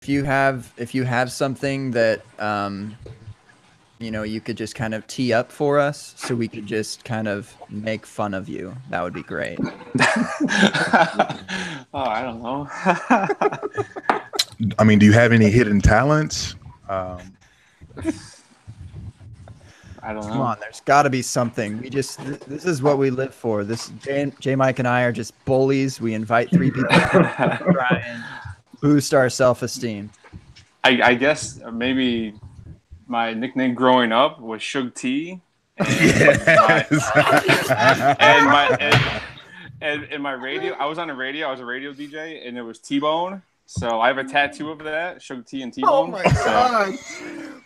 if you have something that you could just kind of tee up for us, so we could just kind of make fun of you, that would be great. Oh, I don't know. I mean, do you have any hidden talents? I don't know. Come on, there's got to be something. This is what we live for. This J Mike and I are just bullies. We invite 3 people to try and boost our self-esteem. I guess maybe my nickname growing up was Shug T. And and my radio, I was on a radio. I was a radio DJ, and it was T-Bone. So I have a tattoo of that, Shug T and T-Bone. Oh my god,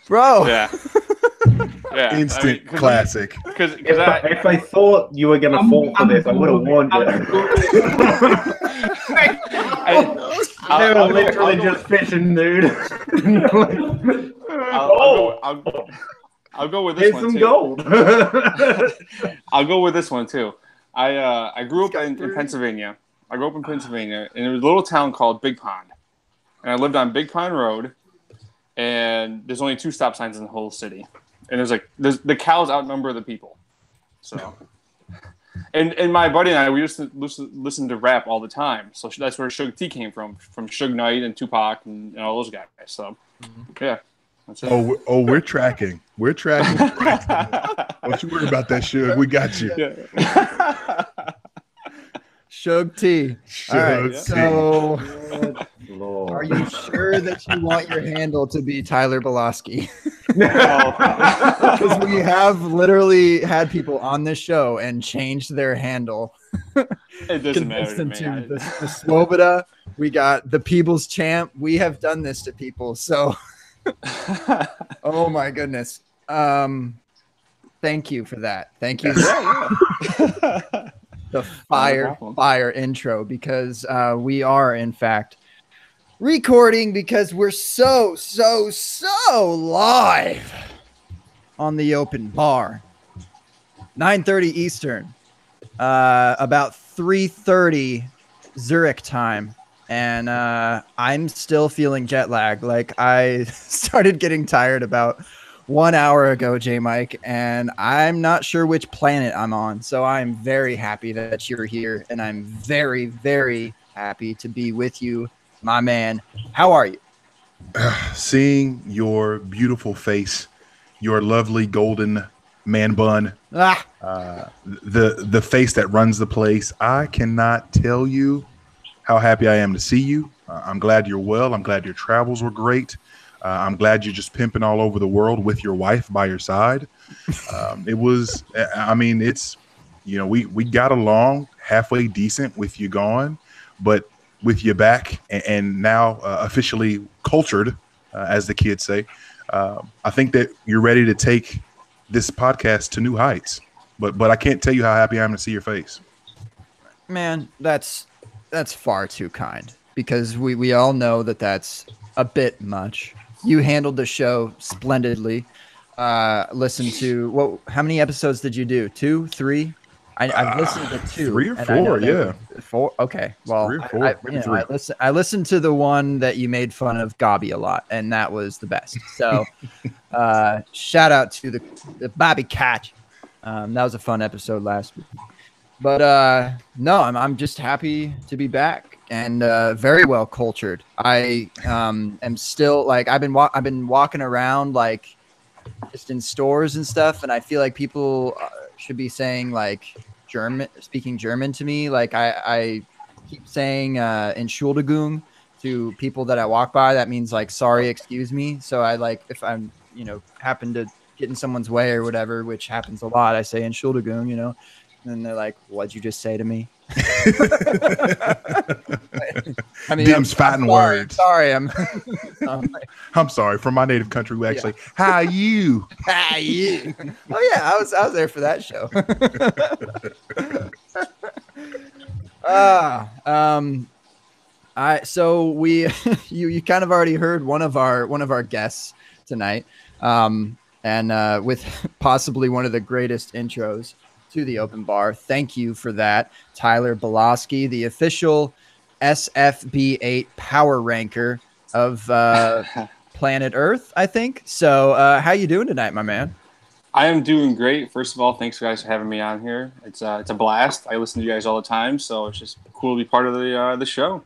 bro! Yeah. Yeah, Instant classic. Because if I thought you were gonna fall for this, I would have warned you. They were literally just fishing, dude. I'll go with this one some too. gold. I'll go with this one too. I grew up in Pennsylvania. I grew up in Pennsylvania, and there was a little town called Big Pond, and I lived on Big Pond Road. And there's only 2 stop signs in the whole city, and there's the cows outnumber the people. So, and my buddy and I, we used to listen to rap all the time. So that's where Suge T came from Suge Knight and Tupac and all those guys. So, yeah. That's it. We're tracking. We're tracking. Don't you worry about that, Suge. We got you. Yeah. Suge T. All right, T. so are you sure that you want your handle to be Tyler Boloski? Because we have literally had people on this show and changed their handle. It doesn't matter to me. The Swoboda, we got the People's Champ. We have done this to people. So, oh my goodness. Thank you for that. Thank you. The fire intro, because we are in fact recording, because we're so live on the open bar. 9:30 Eastern, about 3:30 Zurich time, and I'm still feeling jet lag. Like, I started getting tired about 1 hour ago, J Mike, and I'm not sure which planet I'm on. So I'm very happy that you're here, and I'm very, very happy to be with you, my man. How are you? Seeing your beautiful face, your lovely golden man bun, the face that runs the place, I cannot tell you how happy I am to see you. I'm glad you're well. I'm glad your travels were great. I'm glad you're just pimping all over the world with your wife by your side. We got along halfway decent with you gone, but with you back and now officially cultured, as the kids say, I think that you're ready to take this podcast to new heights. But I can't tell you how happy I am to see your face. Man, that's far too kind, because we all know that that's a bit much. You handled the show splendidly. Listened to how many episodes did you do? 2, 3? I've listened to 2. 3 or 4, yeah. 4. Okay. Well, 3 or 4. I listened to the one that you made fun of Gabi a lot, and that was the best. So, shout out to the Bobby Cat. That was a fun episode last week. But no, I'm just happy to be back, and very well cultured. I am still, like, I've been walking around, like, just in stores and stuff, and I feel like people should be saying, like, speaking German to me. Like, I keep saying Entschuldigung to people that I walk by. That means, like, sorry, excuse me. So I, like, if I'm happen to get in someone's way or whatever, which happens a lot, I say Entschuldigung, and they're like, what'd you just say to me? I mean, Them's fighting words. Sorry, I'm sorry. From my native country, we actually, how you? How you? Oh yeah, I was there for that show. You kind of already heard one of our guests tonight, and with possibly one of the greatest intros to the open bar. Thank you for that, Tyler Boloski, the official SFB8 power ranker of planet Earth, I think. So how you doing tonight, my man? I am doing great. First of all, thanks guys for having me on here. It's a blast. I listen to you guys all the time, so it's just cool to be part of the show.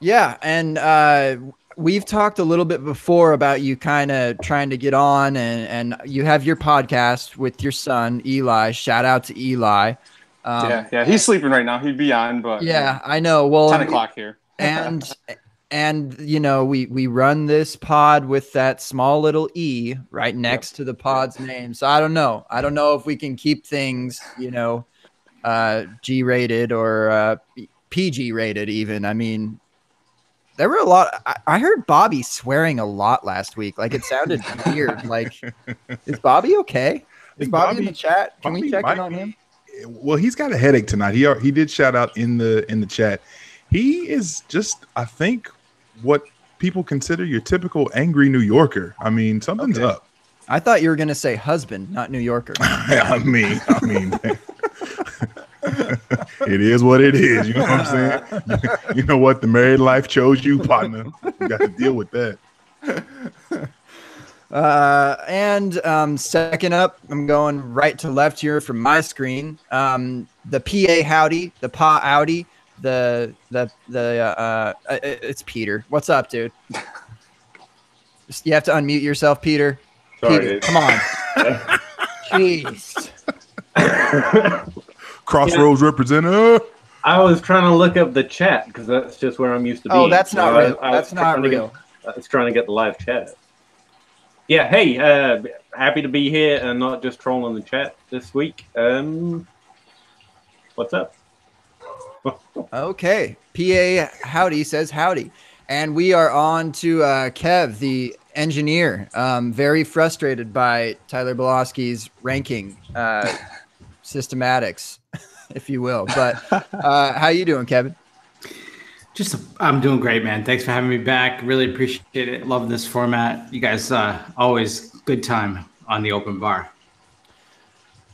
Yeah, and we've talked a little bit before about you kind of trying to get on, and you have your podcast with your son Eli. Shout out to Eli. Yeah, he's sleeping right now. He'd be on, but yeah, I know. Well, 10 o'clock here, and you know we run this pod with that small little E right next to the pod's name. So I don't know if we can keep things, G rated or PG rated even. I mean, there were a lot. I heard Bobby swearing a lot last week. Like, it sounded weird. Like, is Bobby okay? Is Bobby in the chat? Can we check in on him? Well, he's got a headache tonight. He did shout out in the chat. He is just, I think, what people consider your typical angry New Yorker. I mean, something's up. I thought you were gonna say husband, not New Yorker. I mean. It is what it is. You know what I'm saying? You know what? The married life chose you, partner. You got to deal with that. And second up, I'm going right to left here from my screen. The PA howdy, the Pa Audi, it's Peter. What's up, dude? You have to unmute yourself, Peter. Sorry, Peter, dude. come on. Jeez. Crossroads representative. I was trying to look up the chat because that's just where I'm used to being. Oh, that's not real. That's not real. I was trying to get the live chat. Yeah, hey, happy to be here and not just trolling the chat this week. What's up? Okay. PA howdy says howdy. And we are on to Kev, the engineer. Very frustrated by Tyler Belowski's ranking systematics, if you will. But how you doing, Kevin? I'm doing great, man. Thanks for having me back. Really appreciate it. Love this format. You guys always good time on the open bar.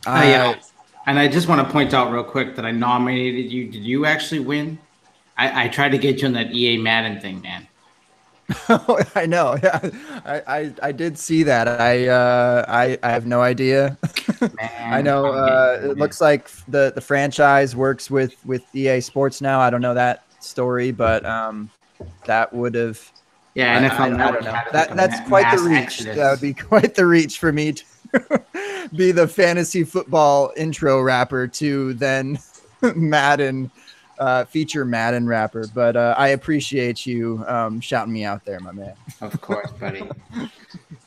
And I just want to point out real quick that I nominated you. Did you actually win? I tried to get you on that EA Madden thing, man. Oh, I know. Yeah, I did see that. I have no idea. Man, I know it looks like the franchise works with EA Sports now. I don't know that story, but that would have. Yeah, NFL I don't know. That's quite the reach. Exodus. That would be quite the reach for me to be the fantasy football intro rapper to then Madden. Feature Madden rapper, but I appreciate you shouting me out there, my man. Of course, buddy.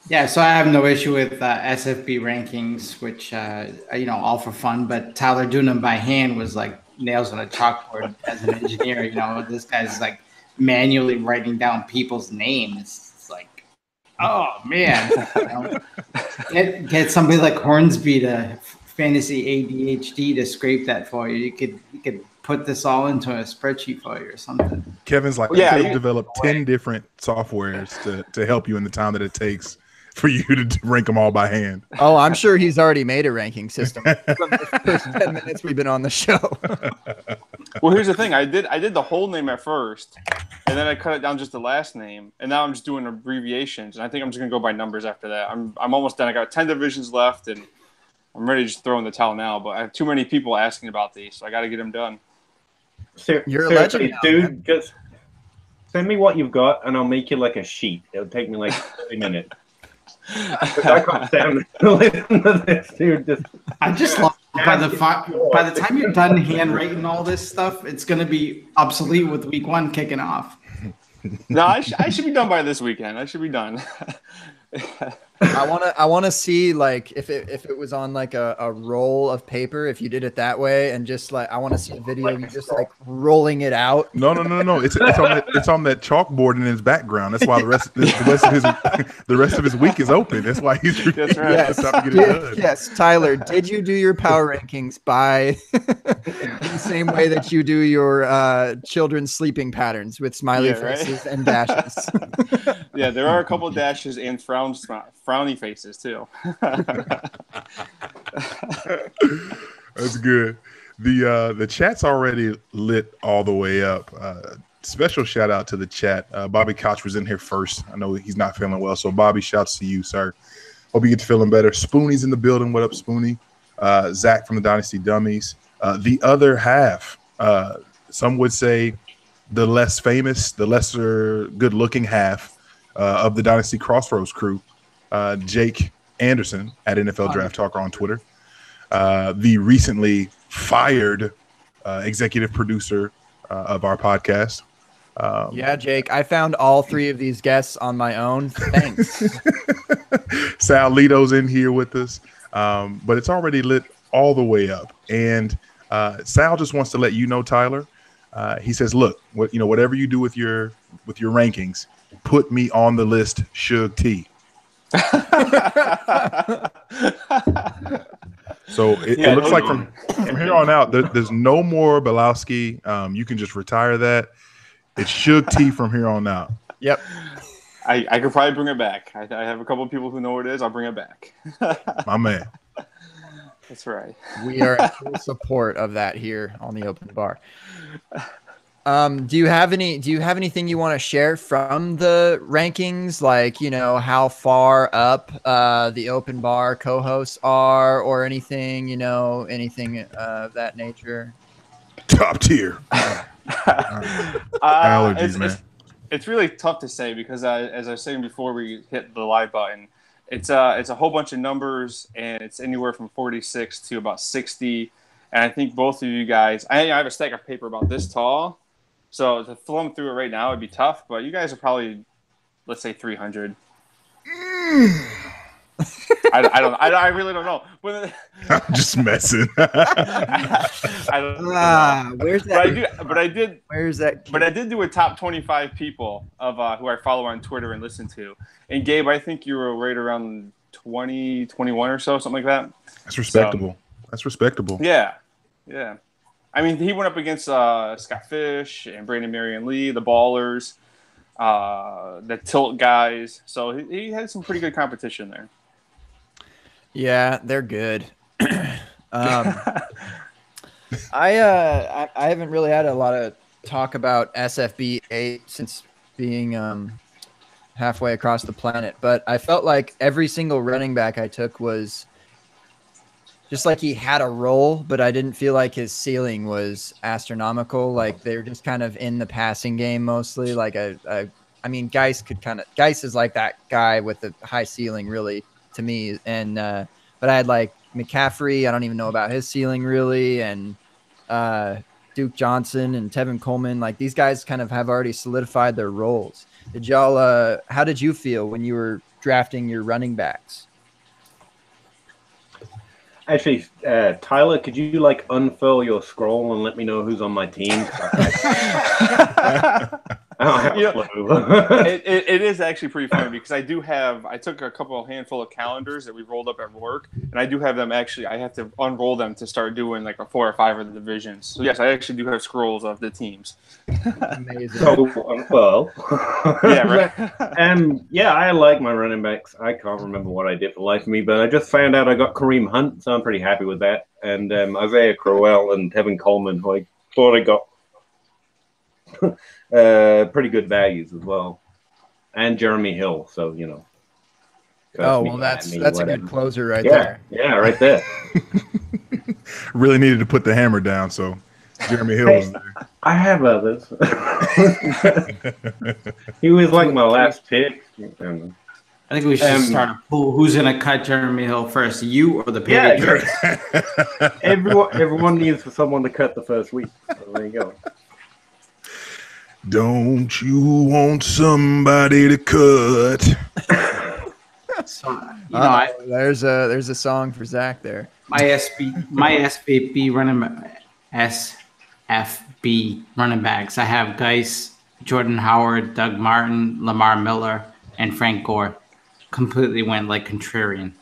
Yeah, so I have no issue with SFB rankings, which all for fun. But Tyler doing them by hand was like nails on a chalkboard as an engineer. This guy's like manually writing down people's names. It's like, oh man, get somebody like Hornsby to fantasy ADHD to scrape that for you. You could put this all into a spreadsheet for you or something. Kevin's like, I could have developed 10 different softwares to help you in the time that it takes for you to rank them all by hand. Oh, I'm sure he's already made a ranking system from the first 10 minutes we've been on the show. Well, here's the thing. I did the whole name at first, and then I cut it down just the last name, and now I'm just doing abbreviations, and I think I'm just going to go by numbers after that. I'm almost done. I got 10 divisions left, and I'm ready to just throw in the towel now, but I have too many people asking about these, so I got to get them done. You're a legend now, dude. man. Just send me what you've got, and I'll make you like a sheet. It'll take me like 30 minutes. I can't stand to listen to this, dude. I just love by the time you're done handwriting all this stuff, it's going to be obsolete with week 1 kicking off. No, I should be done by this weekend. I should be done. I want to see, like, if it was on like a roll of paper, if you did it that way, and just like, I want to see a video of you just like rolling it out. No. It's on that chalkboard in his background. That's why the rest of his week is open. That's why he's That's right. Yes, Tyler, did you do your power rankings by the same way that you do your children's sleeping patterns with smiley faces and dashes? Yeah, there are a couple of dashes and frowny faces too. That's good. The chat's already lit all the way up. special shout out to the chat. Bobby Koch was in here first. I know he's not feeling well, so Bobby, shouts to you, sir. Hope you get to feeling better. Spoonie's in the building. What up, Spoonie? Zach from the Dynasty Dummies. The other half, some would say the less famous, the lesser good-looking half of the Dynasty Crossroads crew, Jake Anderson at NFL Draft Talker on Twitter, the recently fired executive producer of our podcast. Yeah, Jake, I found all three of these guests on my own. Thanks. Sal Lito's in here with us, but it's already lit all the way up. And Sal just wants to let you know, Tyler. He says, "Look, whatever you do with your rankings, put me on the list, Suge T." So it looks like from here on out, there's no more Belowski. You can just retire that. It's Suge T from here on out. Yep. I could probably bring it back. I have a couple of people who know what it is. I'll bring it back. My man. That's right. We are in full support of that here on the Open Bar. Do you have anything you want to share from the rankings, like, how far up the Open Bar co-hosts are, or anything of that nature? Top tier. Allergies, man. It's really tough to say because as I was saying before we hit the live button, it's a whole bunch of numbers, and it's anywhere from 46 to about 60. And I think both of you guys, I have a stack of paper about this tall. So to thumb through it right now would be tough, but you guys are probably, let's say, 300. I really don't know. I'm just messing. I don't know. Where's that? Where's that? But I did do a top 25 people of who I follow on Twitter and listen to. And Gabe, I think you were right around 20, 21 or so, something like that. That's respectable. That's respectable. Yeah. I mean, he went up against Scott Fish and Brandon Marion Lee, the Ballers, the Tilt guys. So he had some pretty good competition there. Yeah, they're good. I haven't really had a lot of talk about SFB 8 since being halfway across the planet, but I felt like every single running back I took was just like he had a role, but I didn't feel like his ceiling was astronomical. Like they're just kind of in the passing game mostly. Like Geis is like that guy with the high ceiling, really, to me. And but I had like McCaffrey. I don't even know about his ceiling really, and Duke Johnson and Tevin Coleman. Like these guys kind of have already solidified their roles. Did y'all? How did you feel when you were drafting your running backs? Actually, Tyler, could you unfurl your scroll and let me know who's on my team? I don't have a clue. It is actually pretty funny because I took a handful of calendars that we rolled up at work, and I do have them actually. I have to unroll them to start doing like a 4 or 5 of the divisions. So yes, I actually do have scrolls of the teams. Amazing. So unfurl. Yeah, right. Yeah, I like my running backs. I can't remember what I did for the life of me, but I just found out I got Kareem Hunt, so I'm pretty happy with that. And Isaiah Crowell and Tevin Coleman, who I thought I got pretty good values as well, and Jeremy Hill. So that's a good closer right there. Yeah, right there. Really needed to put the hammer down, so Jeremy Hill was there. I have others. He was like my last pick. I think we should start a pool. Who's going to cut Jeremy Hill first, you or the Patriots? Yeah, everyone needs someone to cut the first week. So there you go. Don't you want somebody to cut? There's a song for Zach there. My SFB running backs. I have Geis, Jordan Howard, Doug Martin, Lamar Miller, and Frank Gore. Completely went like contrarian.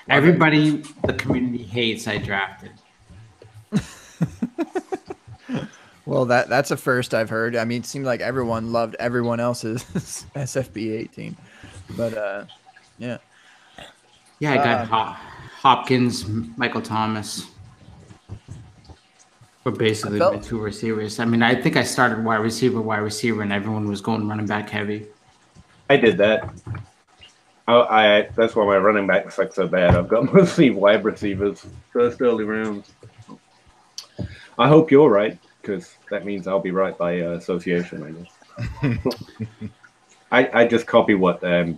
Everybody the community hates I drafted. Well, that's a first I've heard. I mean, it seemed like everyone loved everyone else's SFB 18, but yeah. Yeah, I got Hopkins, Michael Thomas. But basically, felt- my two receivers. I mean, I think I started wide receiver, and everyone was going running back heavy. I did that. That's why my running backs suck so bad. I've got mostly wide receivers first early rounds. I hope you're right, because that means I'll be right by association, I guess. I just copy what the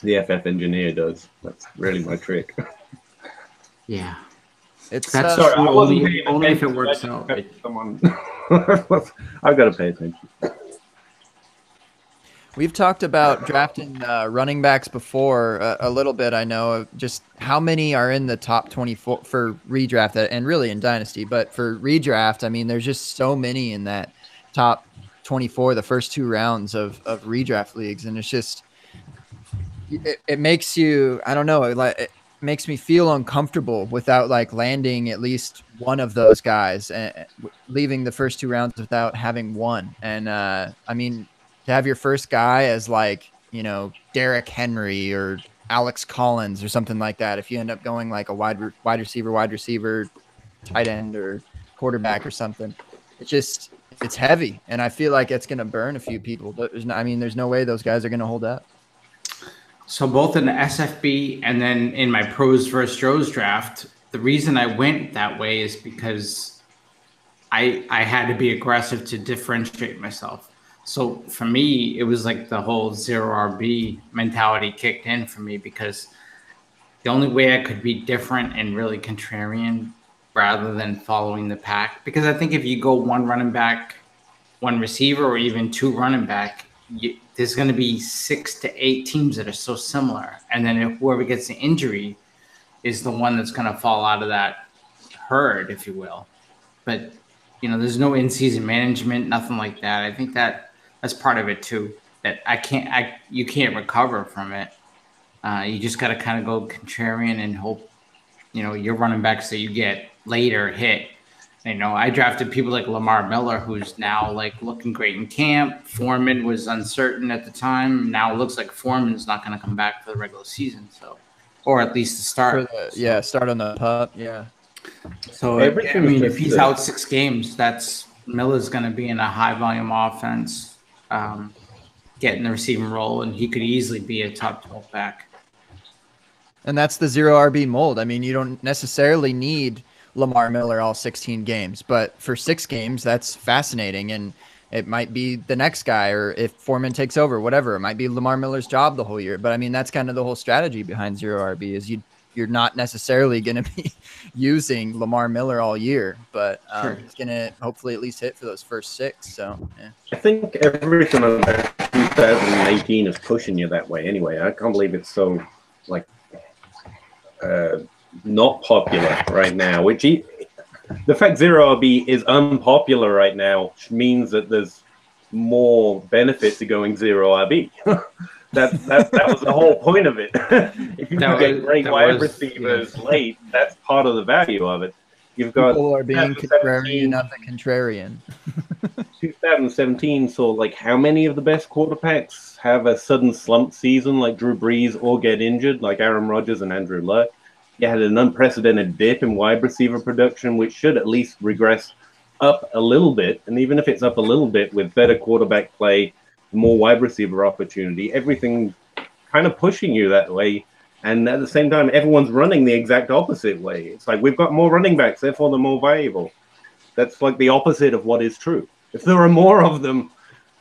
FF engineer does. That's really my trick. Yeah, It's that's Sorry, I true. wasn't Only, paying only if it attention. works I just out. kept someone. I've got to pay attention. We've talked about drafting running backs before a little bit. I know just how many are in the top 24 for redraft and really in dynasty, but for redraft, I mean, there's just so many in that top 24, the first 2 rounds of redraft leagues. And it's just, it makes you, I don't know, it makes me feel uncomfortable without like landing at least one of those guys and leaving the first 2 rounds without having one. And I mean, to have your first guy as like, Derrick Henry or Alex Collins or something like that, if you end up going like a wide receiver, tight end or quarterback or something, it's heavy. And I feel like it's going to burn a few people. There's no way those guys are going to hold up. So both in the SFB and then in my pros versus Joe's draft, the reason I went that way is because I had to be aggressive to differentiate myself. So for me, it was like the whole zero RB mentality kicked in for me, because the only way I could be different and really contrarian rather than following the pack, because I think if you go one running back, one receiver, or even two running back, there's going to be 6 to 8 teams that are so similar. And then if whoever gets the injury is the one that's going to fall out of that herd, if you will. But, there's no in-season management, nothing like that. I think that's part of it too, that you can't recover from it. You just got to kind of go contrarian and hope, your running backs that you get later hit. I drafted people like Lamar Miller, who's now like looking great in camp. Foreman was uncertain at the time. Now it looks like Foreman's not going to come back for the regular season, or at least the start. Start on the pup. Yeah. So if he's out 6 games, that's Miller's going to be in a high volume offense, getting the receiving role, and he could easily be a top 12 back. And that's the zero RB mold. I mean, you don't necessarily need Lamar Miller all 16 games, but for 6 games, that's fascinating. And it might be the next guy, or if Foreman takes over, whatever, it might be Lamar Miller's job the whole year. But I mean, that's kind of the whole strategy behind zero RB is you're not necessarily going to be using Lamar Miller all year, but he's going to hopefully at least hit for those first 6. So yeah. I think everything about 2018 is pushing you that way anyway. I can't believe it's so like not popular right now, the fact zero RB is unpopular right now means that there's more benefit to going zero RB. that was the whole point of it. If you can get great wide receivers late, that's part of the value of it. You've got people are being contrarian, not the contrarian. 2017 saw like how many of the best quarterbacks have a sudden slump season like Drew Brees or get injured like Aaron Rodgers and Andrew Luck. You had an unprecedented dip in wide receiver production, which should at least regress up a little bit. And even if it's up a little bit with better quarterback play, more wide receiver opportunity, everything kind of pushing you that way. And at the same time, everyone's running the exact opposite way. It's like we've got more running backs, therefore they're more valuable. That's like the opposite of what is true. If there are more of them,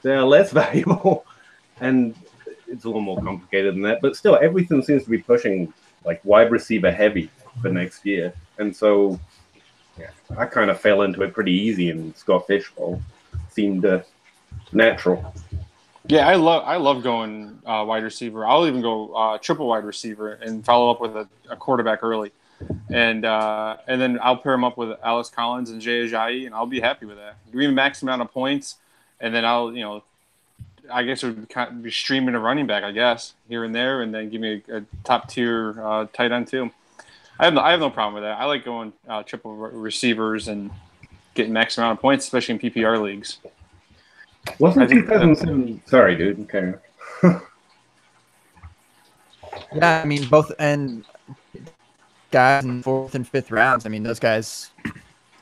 they're less valuable. And it's a little more complicated than that. But still, everything seems to be pushing like wide receiver heavy for next year. And so I kind of fell into it pretty easy, and Scott Fishbowl seemed natural. Yeah, I love going wide receiver. I'll even go triple wide receiver and follow up with a quarterback early, and then I'll pair him up with Alex Collins and Jay Ajayi, and I'll be happy with that. Give me the max amount of points, and then I guess it would kind of be streaming a running back, I guess, here and there, and then give me a top tier tight end too. I have no problem with that. I like going triple receivers and getting max amount of points, especially in PPR leagues. Wasn't 2007? Sorry, dude. Okay. Yeah, I mean, both and guys in 4th and 5th rounds. I mean, those guys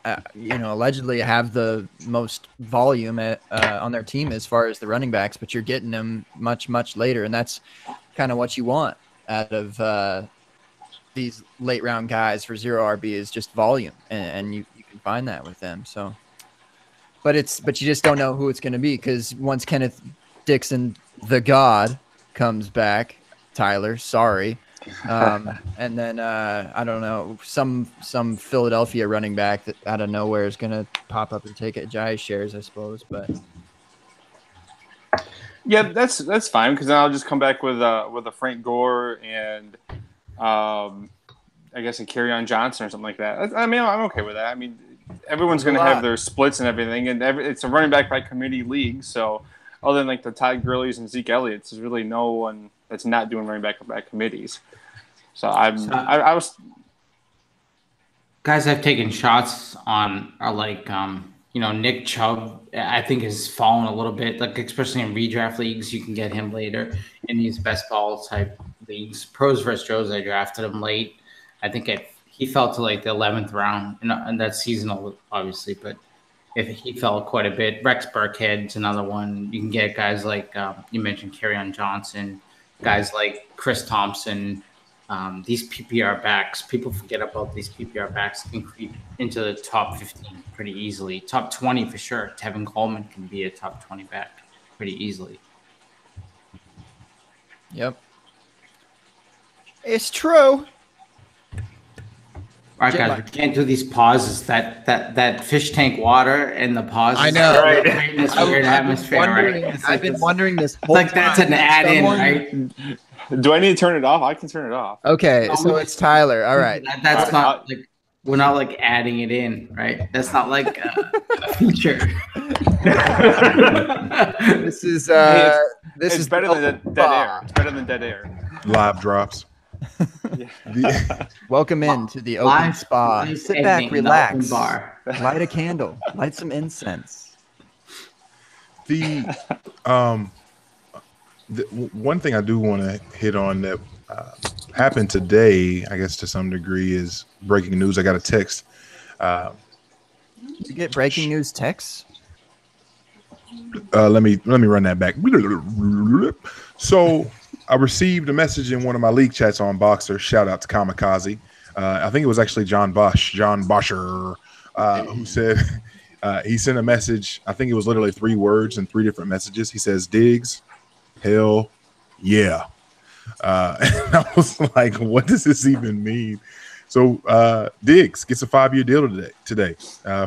allegedly have the most volume on their team as far as the running backs, but you're getting them much, much later. And that's kind of what you want out of these late round guys for zero RB is just volume. And you can find that with them. So, but you just don't know who it's going to be, because once Kenneth Dixon, the God, comes back, Tyler, sorry. And then I don't know, some Philadelphia running back that out of nowhere is going to pop up and take Ajayi shares, I suppose. But yeah, that's fine, because then I'll just come back with a Frank Gore and I guess a Kerryon Johnson or something like that. I mean, I'm okay with that. I mean, everyone's going to have their splits and everything, and it's a running back by committee league. So other than like the Todd Gurley's and Zeke Elliott's, there's really no one that's not doing running back by committees. So I was guys I've taken shots on are like Nick Chubb. I think has fallen a little bit, like especially in redraft leagues. You can get him later in these best ball type leagues. Pros versus Joes, I drafted him late. I think he fell to like the 11th round, and that's seasonal obviously, but if he fell quite a bit. Rex Burkhead's another one. You can get guys like you mentioned Kerryon Johnson, guys like Chris Thompson. These PPR backs, people forget about these PPR backs, can creep into the top 15 pretty easily. Top 20 for sure. Tevin Coleman can be a top 20 back pretty easily. Yep. It's true. All right, guys, we can't do these pauses. That fish tank water and the pauses. I know. Right? This weird atmosphere, right? I've been wondering this whole like time. That's an add-in, right? Do I need to turn it off? I can turn it off. Okay, so it's Tyler. All right. That's not like we're not like adding it in, right? That's not like a feature. This is it's better than dead air. It's better than dead air. Live drops. Welcome into the open spa. Sit back, relax, light a candle, light some incense. The one thing I do want to hit on that happened today, I guess to some degree, is breaking news. I got a text. You get breaking news texts? Let me run that back. So I received a message in one of my league chats on Boxer. Shout out to Kamikaze. I think it was actually John Bosher, who said he sent a message. I think it was literally 3 words and 3 different messages. He says, "Diggs, hell yeah." And I was like, what does this even mean? So Diggs gets a 5-year deal today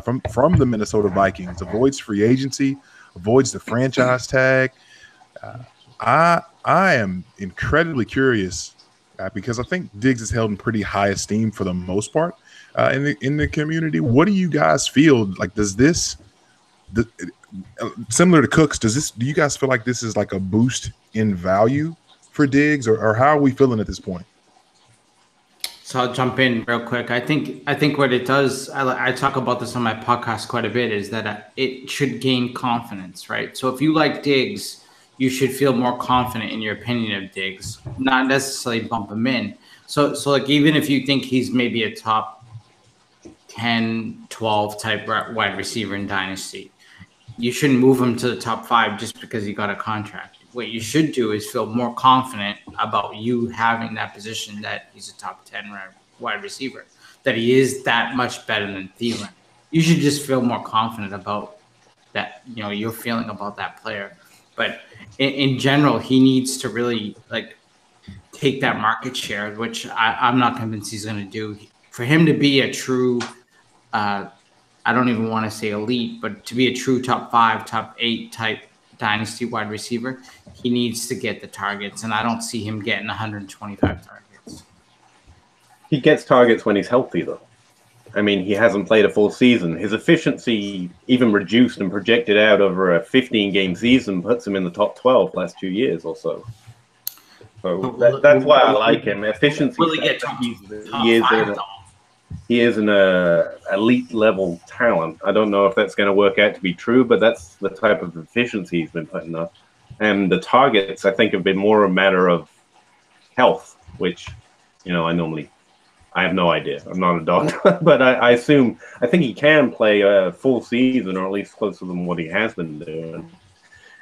from the Minnesota Vikings. Avoids free agency, avoids the franchise tag. I am incredibly curious because I think Diggs is held in pretty high esteem for the most part in the community. What do you guys feel like? Does this similar to Cooks? Do you guys feel like this is like a boost in value for Diggs, or how are we feeling at this point? So I'll jump in real quick. I think what it does, I talk about this on my podcast quite a bit, is that it should gain confidence, right? So if you like Diggs, you should feel more confident in your opinion of Diggs, not necessarily bump him in. So like even if you think he's maybe a top 10, 12 type wide receiver in Dynasty, you shouldn't move him to the top 5 just because he got a contract. What you should do is feel more confident about you having that position, that he's a top 10 wide receiver, that he is that much better than Thielen. You should just feel more confident about that, your feeling about that player. But in general, he needs to really like take that market share, which I'm not convinced he's going to do. For him to be a true, I don't even want to say elite, but to be a true top 5, top 8 type Dynasty wide receiver, he needs to get the targets, and I don't see him getting 125 targets. He gets targets when he's healthy, though. I mean, he hasn't played a full season. His efficiency, even reduced and projected out over a 15-game season, puts him in the top 12 last 2 years or so. So that's why I like him. Efficiency. Will he get top 5, he is an elite level talent. I don't know if that's going to work out to be true, but that's the type of efficiency he's been putting up. And the targets, I think, have been more a matter of health, which, I normally I have no idea. I'm not a doctor, but I think he can play a full season, or at least closer than what he has been doing.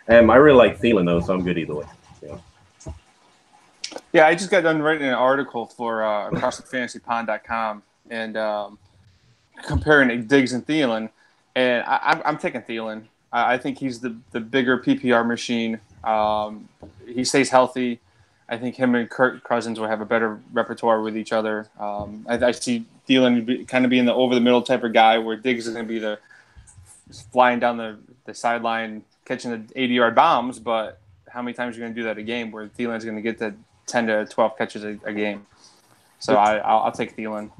I really like Thielen, though, so I'm good either way. Yeah. Yeah, I just got done writing an article for acrossthefantasypond.com and comparing Diggs and Thielen, and I'm taking Thielen. I think he's the bigger PPR machine. He stays healthy. I think him and Kirk Cousins will have a better repertoire with each other. I see Thielen kind of being the over-the-middle type of guy, where Diggs is going to be the flying down the sideline, catching the 80-yard bombs, but how many times are you going to do that a game where Thielen's going to get the 10 to 12 catches a game? So I'll take Thielen.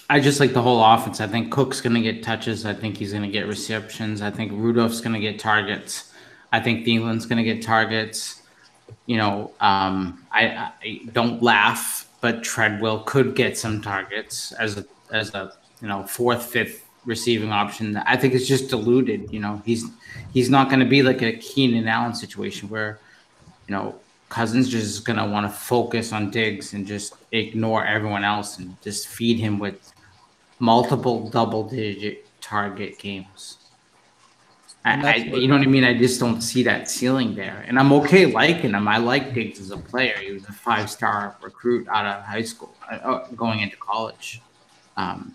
I just like the whole offense. I think Cook's going to get touches. I think he's going to get receptions. I think Rudolph's going to get targets. I think Thielen's going to get targets. You know, I don't laugh, but Treadwell could get some targets as a fourth, fifth receiving option. I think it's just diluted. You know, he's not going to be like a Keenan Allen situation where, you know, Cousins just going to want to focus on Diggs and just ignore everyone else and just feed him with multiple double-digit target games. You know what I mean? I just don't see that ceiling there. And I'm okay liking him. I like Diggs as a player. He was a 5-star recruit out of high school, going into college.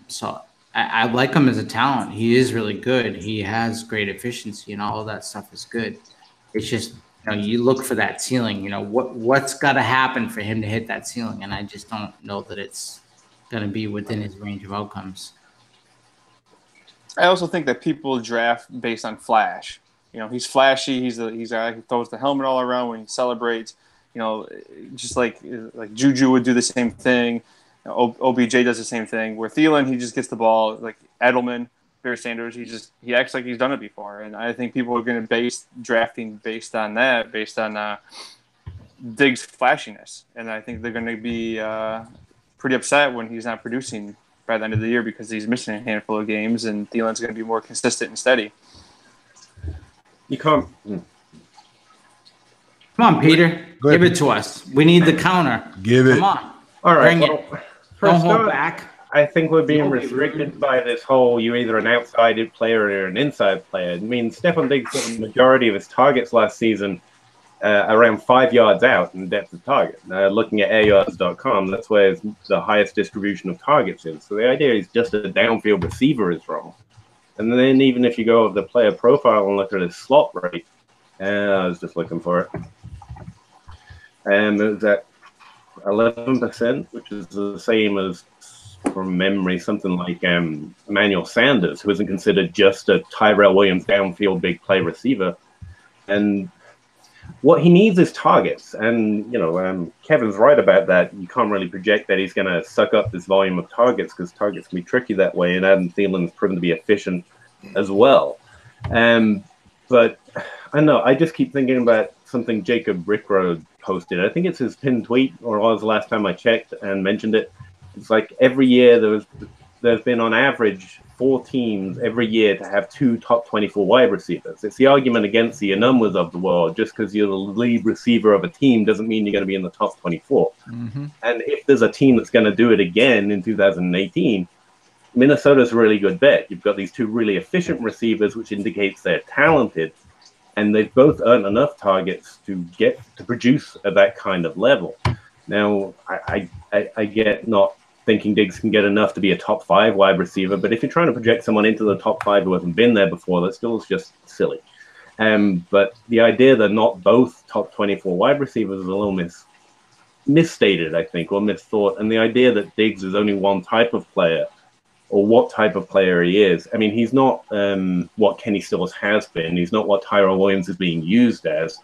So I like him as a talent. He is really good. He has great efficiency, and all of that stuff is good. It's just, you know, you look for that ceiling. You know, what's got to happen for him to hit that ceiling? And I just don't know that it's going to be within his range of outcomes. I also think that people draft based on flash. You know, he's flashy. He's a guy who throws the helmet all around when he celebrates. You know, just like Juju would do the same thing. You know, OBJ does the same thing. Where Thielen, he just gets the ball. Like Edelman, Barry Sanders, he acts like he's done it before. And I think people are going to base drafting based on that, based on Diggs' flashiness. And I think they're going to be pretty upset when he's not producing by the end of the year because he's missing a handful of games, and Thielen's going to be more consistent and steady. You can't. Come on, Peter. Give it to us. We need the counter. Give it. Come on. All right. Bring it. Don't hold back. I think we're being restricted by this whole you're either an outside player or an inside player. I mean, Stephon Diggs got the majority of his targets last season around 5 yards out in depth of target. Looking at airyards.com, that's where the highest distribution of targets is. So the idea is just a downfield receiver is wrong. And then even if you go with the player profile and look at his slot rate, I was just looking for it. And it was at 11%, which is the same as, from memory, something like Emmanuel Sanders, who isn't considered just a Tyrell Williams downfield big play receiver. And what he needs is targets. And, you know, Kevin's right about that. You can't really project that he's going to suck up this volume of targets because targets can be tricky that way. And Adam Thielen's proven to be efficient as well. But I don't know. I just keep thinking about something Jacob Brickroad posted. I think it's his pinned tweet, or it was the last time I checked and mentioned it. It's like every year there's been on average 4 teams every year to have 2 top 24 wide receivers. It's the argument against the numbers of the world. Just because you're the lead receiver of a team doesn't mean you're going to be in the top 24. Mm-hmm. And if there's a team that's going to do it again in 2018, Minnesota's a really good bet. You've got these 2 really efficient receivers, which indicates they're talented, and they've both earned enough targets to get to produce at that kind of level. Now, I get not thinking Diggs can get enough to be a top 5 wide receiver, but if you're trying to project someone into the top 5 who hasn't been there before, that still is just silly. But the idea that not both top 24 wide receivers is a little misstated, I think, or misthought. And the idea that Diggs is only one type of player, or what type of player he is. I mean, he's not what Kenny Stills has been. He's not what Tyrell Williams is being used as.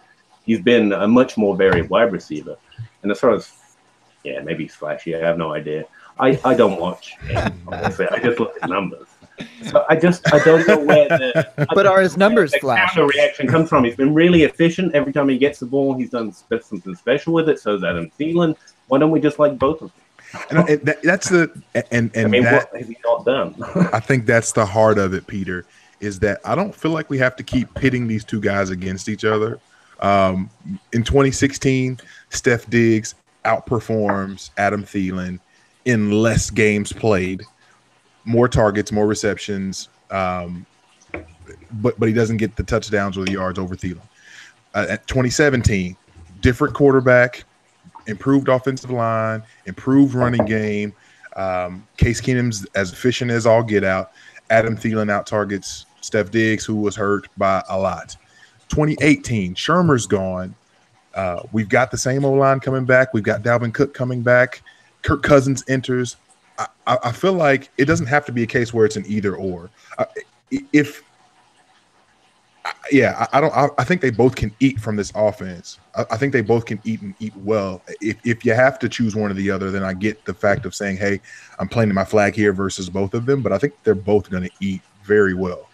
He's been a much more varied wide receiver. And as far as, yeah, maybe he's flashy. I have no idea. I don't watch him, obviously. I just look at numbers. So I don't know where but are his numbers flash? The reaction comes from. He's been really efficient. Every time he gets the ball, he's done something special with it. So is Adam Thielen. Why don't we just like both of them? And that's the and I mean, that, what has he not done? I think that's the heart of it, Peter. Is that I don't feel like we have to keep pitting these 2 guys against each other. In 2016, Steph Diggs outperforms Adam Thielen in less games played, more targets, more receptions, but he doesn't get the touchdowns or the yards over Thielen. At 2017, different quarterback, improved offensive line, improved running game. Case Keenum's as efficient as all get out. Adam Thielen out targets Steph Diggs, who was hurt by a lot. 2018, Shermer's gone. We've got the same O-line coming back. We've got Dalvin Cook coming back. Kirk Cousins enters. I feel like it doesn't have to be a case where it's an either or. I think they both can eat from this offense. I think they both can eat and eat well. If you have to choose one or the other, then I get the fact of saying, hey, I'm planting my flag here versus both of them. But I think they're both going to eat very well.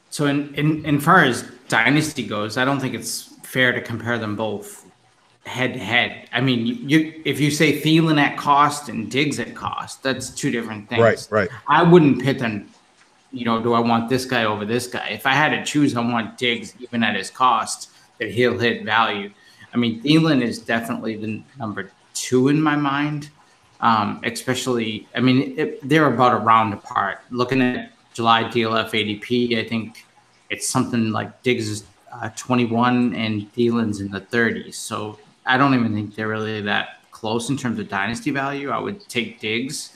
So in far as dynasty goes, I don't think it's fair to compare them both head to head. I mean, if you say Thielen at cost and Diggs at cost, that's two different things. Right. I wouldn't pit them. Do I want this guy over this guy? If I had to choose, I want Diggs even at his cost, that he'll hit value. I mean, Thielen is definitely the number 2 in my mind, especially, I mean, they're about a round apart. Looking at July DLF ADP, I think it's something like Diggs is 21 and Thielen's in the 30s. So I don't even think they're really that close in terms of dynasty value. I would take Diggs.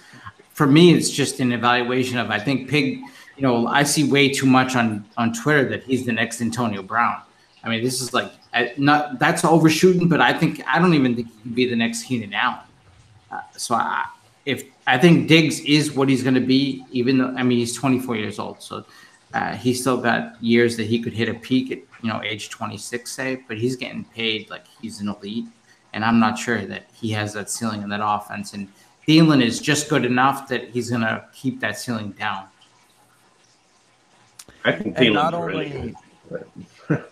For me, it's just an evaluation of, I think I see way too much on Twitter that he's the next Antonio Brown. I mean, this is like that's overshooting, but I don't even think he can be the next Keenan Allen. I think Diggs is what he's going to be, even though, I mean, he's 24 years old, so he's still got years that he could hit a peak at age 26, say, but he's getting paid like he's an elite, and I'm not sure that he has that ceiling in that offense. And Thielen is just good enough that he's going to keep that ceiling down. I think Thielen's really good.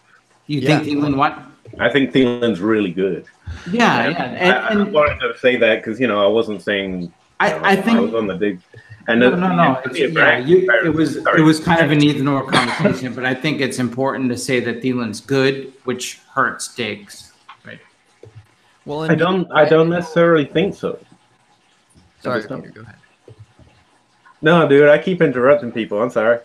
You think Thielen what? I think Thielen's really good. Yeah. I wanted to say that because I wasn't saying I think I was on the dig. And no. It was kind of an either or conversation, but I think it's important to say that Thielen's good, which hurts Diggs. Right. Well, I don't necessarily think so. Sorry, Peter, go ahead. No, dude, I keep interrupting people. I'm sorry.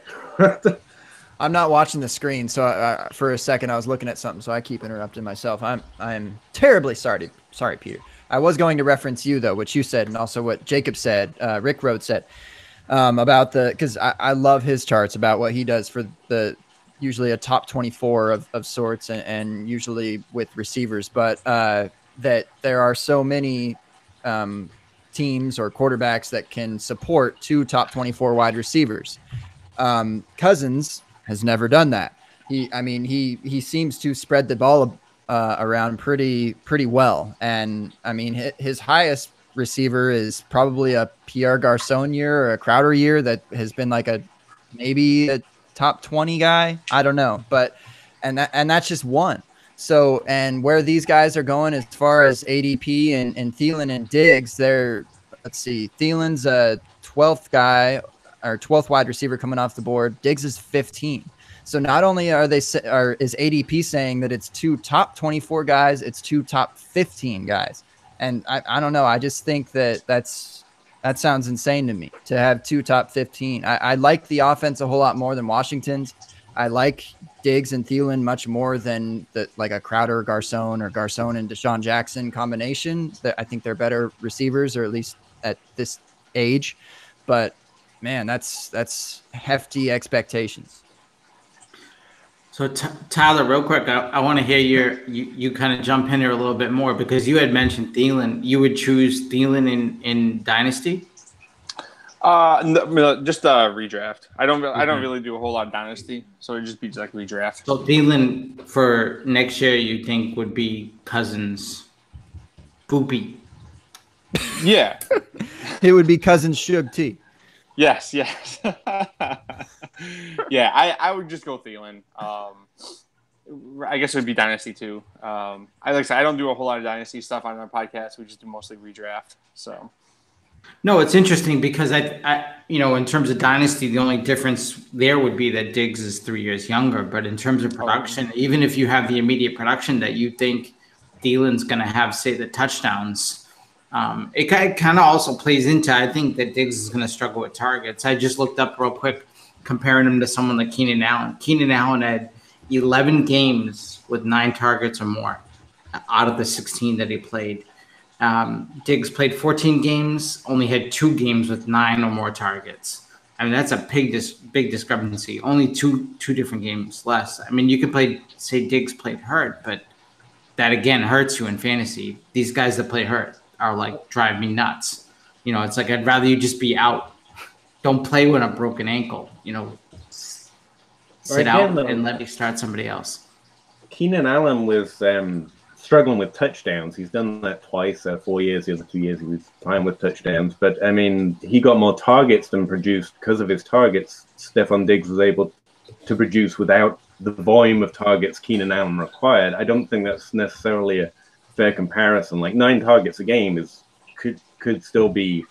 I'm not watching the screen, so for a second I was looking at something, so I keep interrupting myself. I'm terribly sorry, Peter. I was going to reference you though, what you said, and also what Jacob said, Rick Rhodes said about because I love his charts about what he does for the usually a top 24 of sorts, and usually with receivers, but that there are so many teams or quarterbacks that can support 2 top 24 wide receivers. Cousins has never done that. He seems to spread the ball around pretty well. And I mean, his highest receiver is probably a Pierre Garçon year or a Crowder year that has been like maybe a top 20 guy. I don't know, but and that's just one. So, and where these guys are going as far as ADP and Thielen and Diggs, let's see, Thielen's a 12th guy or 12th wide receiver coming off the board. Diggs is 15. So not only is ADP saying that it's 2 top 24 guys, it's 2 top 15 guys. And I don't know. I just think that sounds insane to me to have 2 top 15. I like the offense a whole lot more than Washington's. I like Diggs and Thielen much more than like a Crowder Garçon or Garçon and Deshaun Jackson combination. I think they're better receivers, or at least at this age. But man, that's hefty expectations. So Tyler, real quick, I want to hear you kind of jump in here a little bit more, because you had mentioned Thielen. You would choose Thielen in Dynasty? No, just redraft. I don't really do a whole lot of Dynasty, so it'd just be like redraft. So Thielen for next year, you think would be Cousins, Boopy? Yeah, it would be Cousins Suge T. Yes. Yeah, I would just go Thielen. I guess it would be Dynasty too. Like I said, I don't do a whole lot of Dynasty stuff on our podcast. We just do mostly redraft. So. No, it's interesting because I in terms of Dynasty, the only difference there would be that Diggs is 3 years younger. But in terms of production, even if you have the immediate production that you think Thielen's going to have, say, the touchdowns. It kind of also plays into, I think, that Diggs is going to struggle with targets. I just looked up real quick, comparing him to someone like Keenan Allen. Keenan Allen had 11 games with 9 targets or more out of the 16 that he played. Diggs played 14 games, only had 2 games with 9 or more targets. I mean, that's a big discrepancy. Only two different games less. I mean, you could say Diggs played hurt, but that again hurts you in fantasy. These guys that play hurt are like drive me nuts. You know, it's like I'd rather you just be out. Don't play with a broken ankle. You know, sit out and let me start somebody else. Keenan Allen was struggling with touchdowns. He's done that twice, 4 years. The other 2 years he was playing with touchdowns. But, I mean, he got more targets than produced because of his targets. Stephon Diggs was able to produce without the volume of targets Keenan Allen required. I don't think that's necessarily a fair comparison. Like 9 targets a game could still be,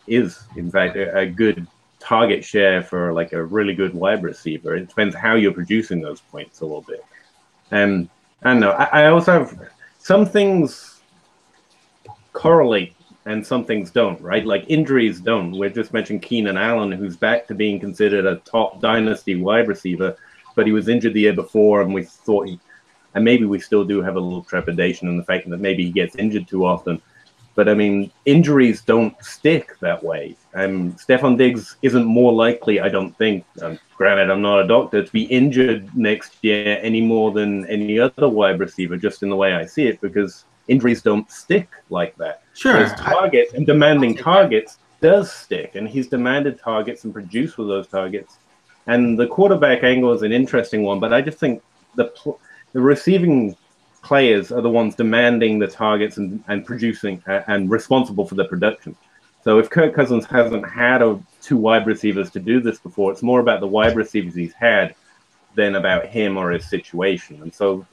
in fact, a good target share for like a really good wide receiver. It depends how you're producing those points a little bit. I don't know. I also have some things correlate and some things don't, right? Like injuries don't. We just mentioned Keenan Allen, who's back to being considered a top dynasty wide receiver, but he was injured the year before, and we thought and maybe we still do have a little trepidation in the fact that maybe he gets injured too often. But I mean, injuries don't stick that way. Stephon Diggs isn't more likely, I don't think, granted I'm not a doctor, to be injured next year any more than any other wide receiver, just in the way I see it, because injuries don't stick like that. Sure. Whereas targets and demanding targets does stick, and he's demanded targets and produced with those targets. And the quarterback angle is an interesting one, but I just think the receiving players are the ones demanding the targets and producing and responsible for the production. So if Kirk Cousins hasn't had 2 wide receivers to do this before, it's more about the wide receivers he's had than about him or his situation. And so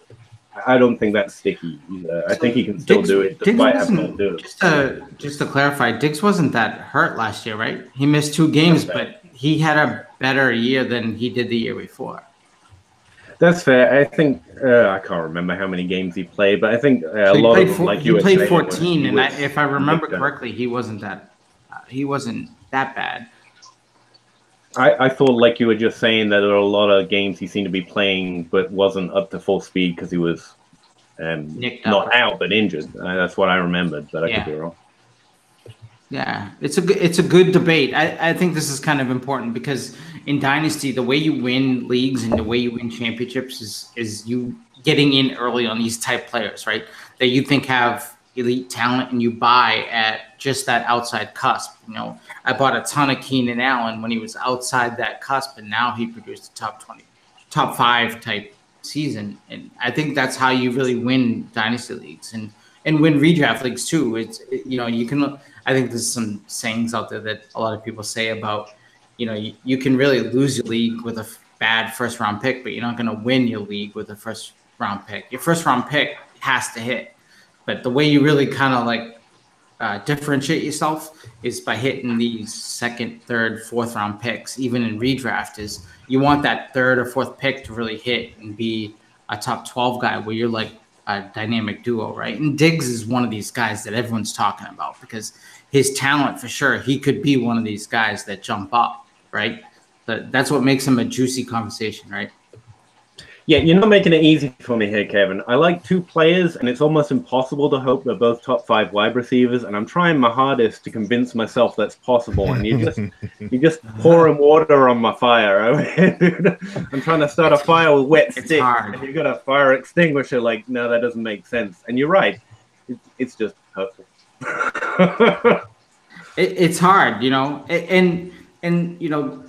I don't think that's sticky either. I think he can still do it despite having to do it. Just to clarify, Diggs wasn't that hurt last year, right? He missed 2 games, but he had a better year than he did the year before. That's fair. I think I can't remember how many games he played, but I think a lot of them, like he played 14, and if I remember correctly, he wasn't that bad. I thought, like you were just saying, that there were a lot of games he seemed to be playing, but wasn't up to full speed because he was not out but injured. That's what I remembered, but I could be wrong. Yeah, it's a good debate. I think this is kind of important because in Dynasty, the way you win leagues and the way you win championships is you getting in early on these type players, right? That you think have elite talent and you buy at just that outside cusp. You know, I bought a ton of Keenan Allen when he was outside that cusp, and now he produced a top 20, top 5 type season. And I think that's how you really win Dynasty leagues and win redraft leagues too. You can. I think there's some sayings out there that a lot of people say about, you can really lose your league with a bad first round pick, but you're not going to win your league with a first round pick. Your first round pick has to hit, but the way you really kind of differentiate yourself is by hitting these 2nd, 3rd, 4th round picks. Even in redraft, is you want that 3rd or 4th pick to really hit and be a top 12 guy where you're like a dynamic duo, right? And Diggs is one of these guys that everyone's talking about because his talent, for sure, he could be one of these guys that jump up, right? But that's what makes him a juicy conversation, right? Yeah, you're not making it easy for me here, Kevin. I like 2 players, and it's almost impossible to hope they're both top 5 wide receivers, and I'm trying my hardest to convince myself that's possible, and you're just pouring water on my fire. I'm trying to start a fire with wet sticks, and you got a fire extinguisher. Like, no, that doesn't make sense. And you're right. It's just hurtful. It's hard, And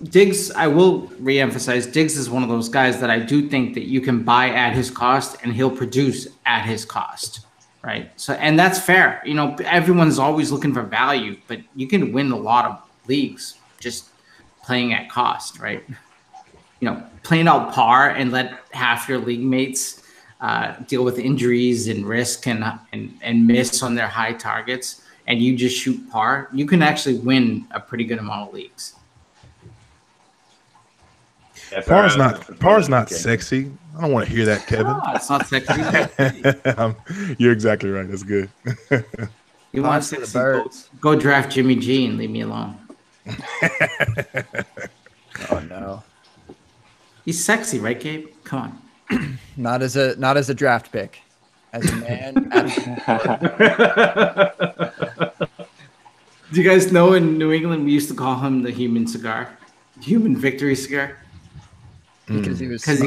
Diggs, I will reemphasize, Diggs is one of those guys that I do think that you can buy at his cost and he'll produce at his cost, right? So, and that's fair. Everyone's always looking for value, but you can win a lot of leagues just playing at cost, right? Playing out par and let half your league mates deal with injuries and risk and miss on their high targets, and you just shoot par, you can actually win a pretty good amount of leagues. Par's not sexy. I don't want to hear that, Kevin. No, it's not sexy. You're exactly right. That's good. You want for the sexy? birds. Go draft Jimmy G and leave me alone. Oh no, He's sexy, right, Gabe? Come on. not as a draft pick. As a man, Do you guys know in New England we used to call him the human cigar, human victory cigar? because he was Because he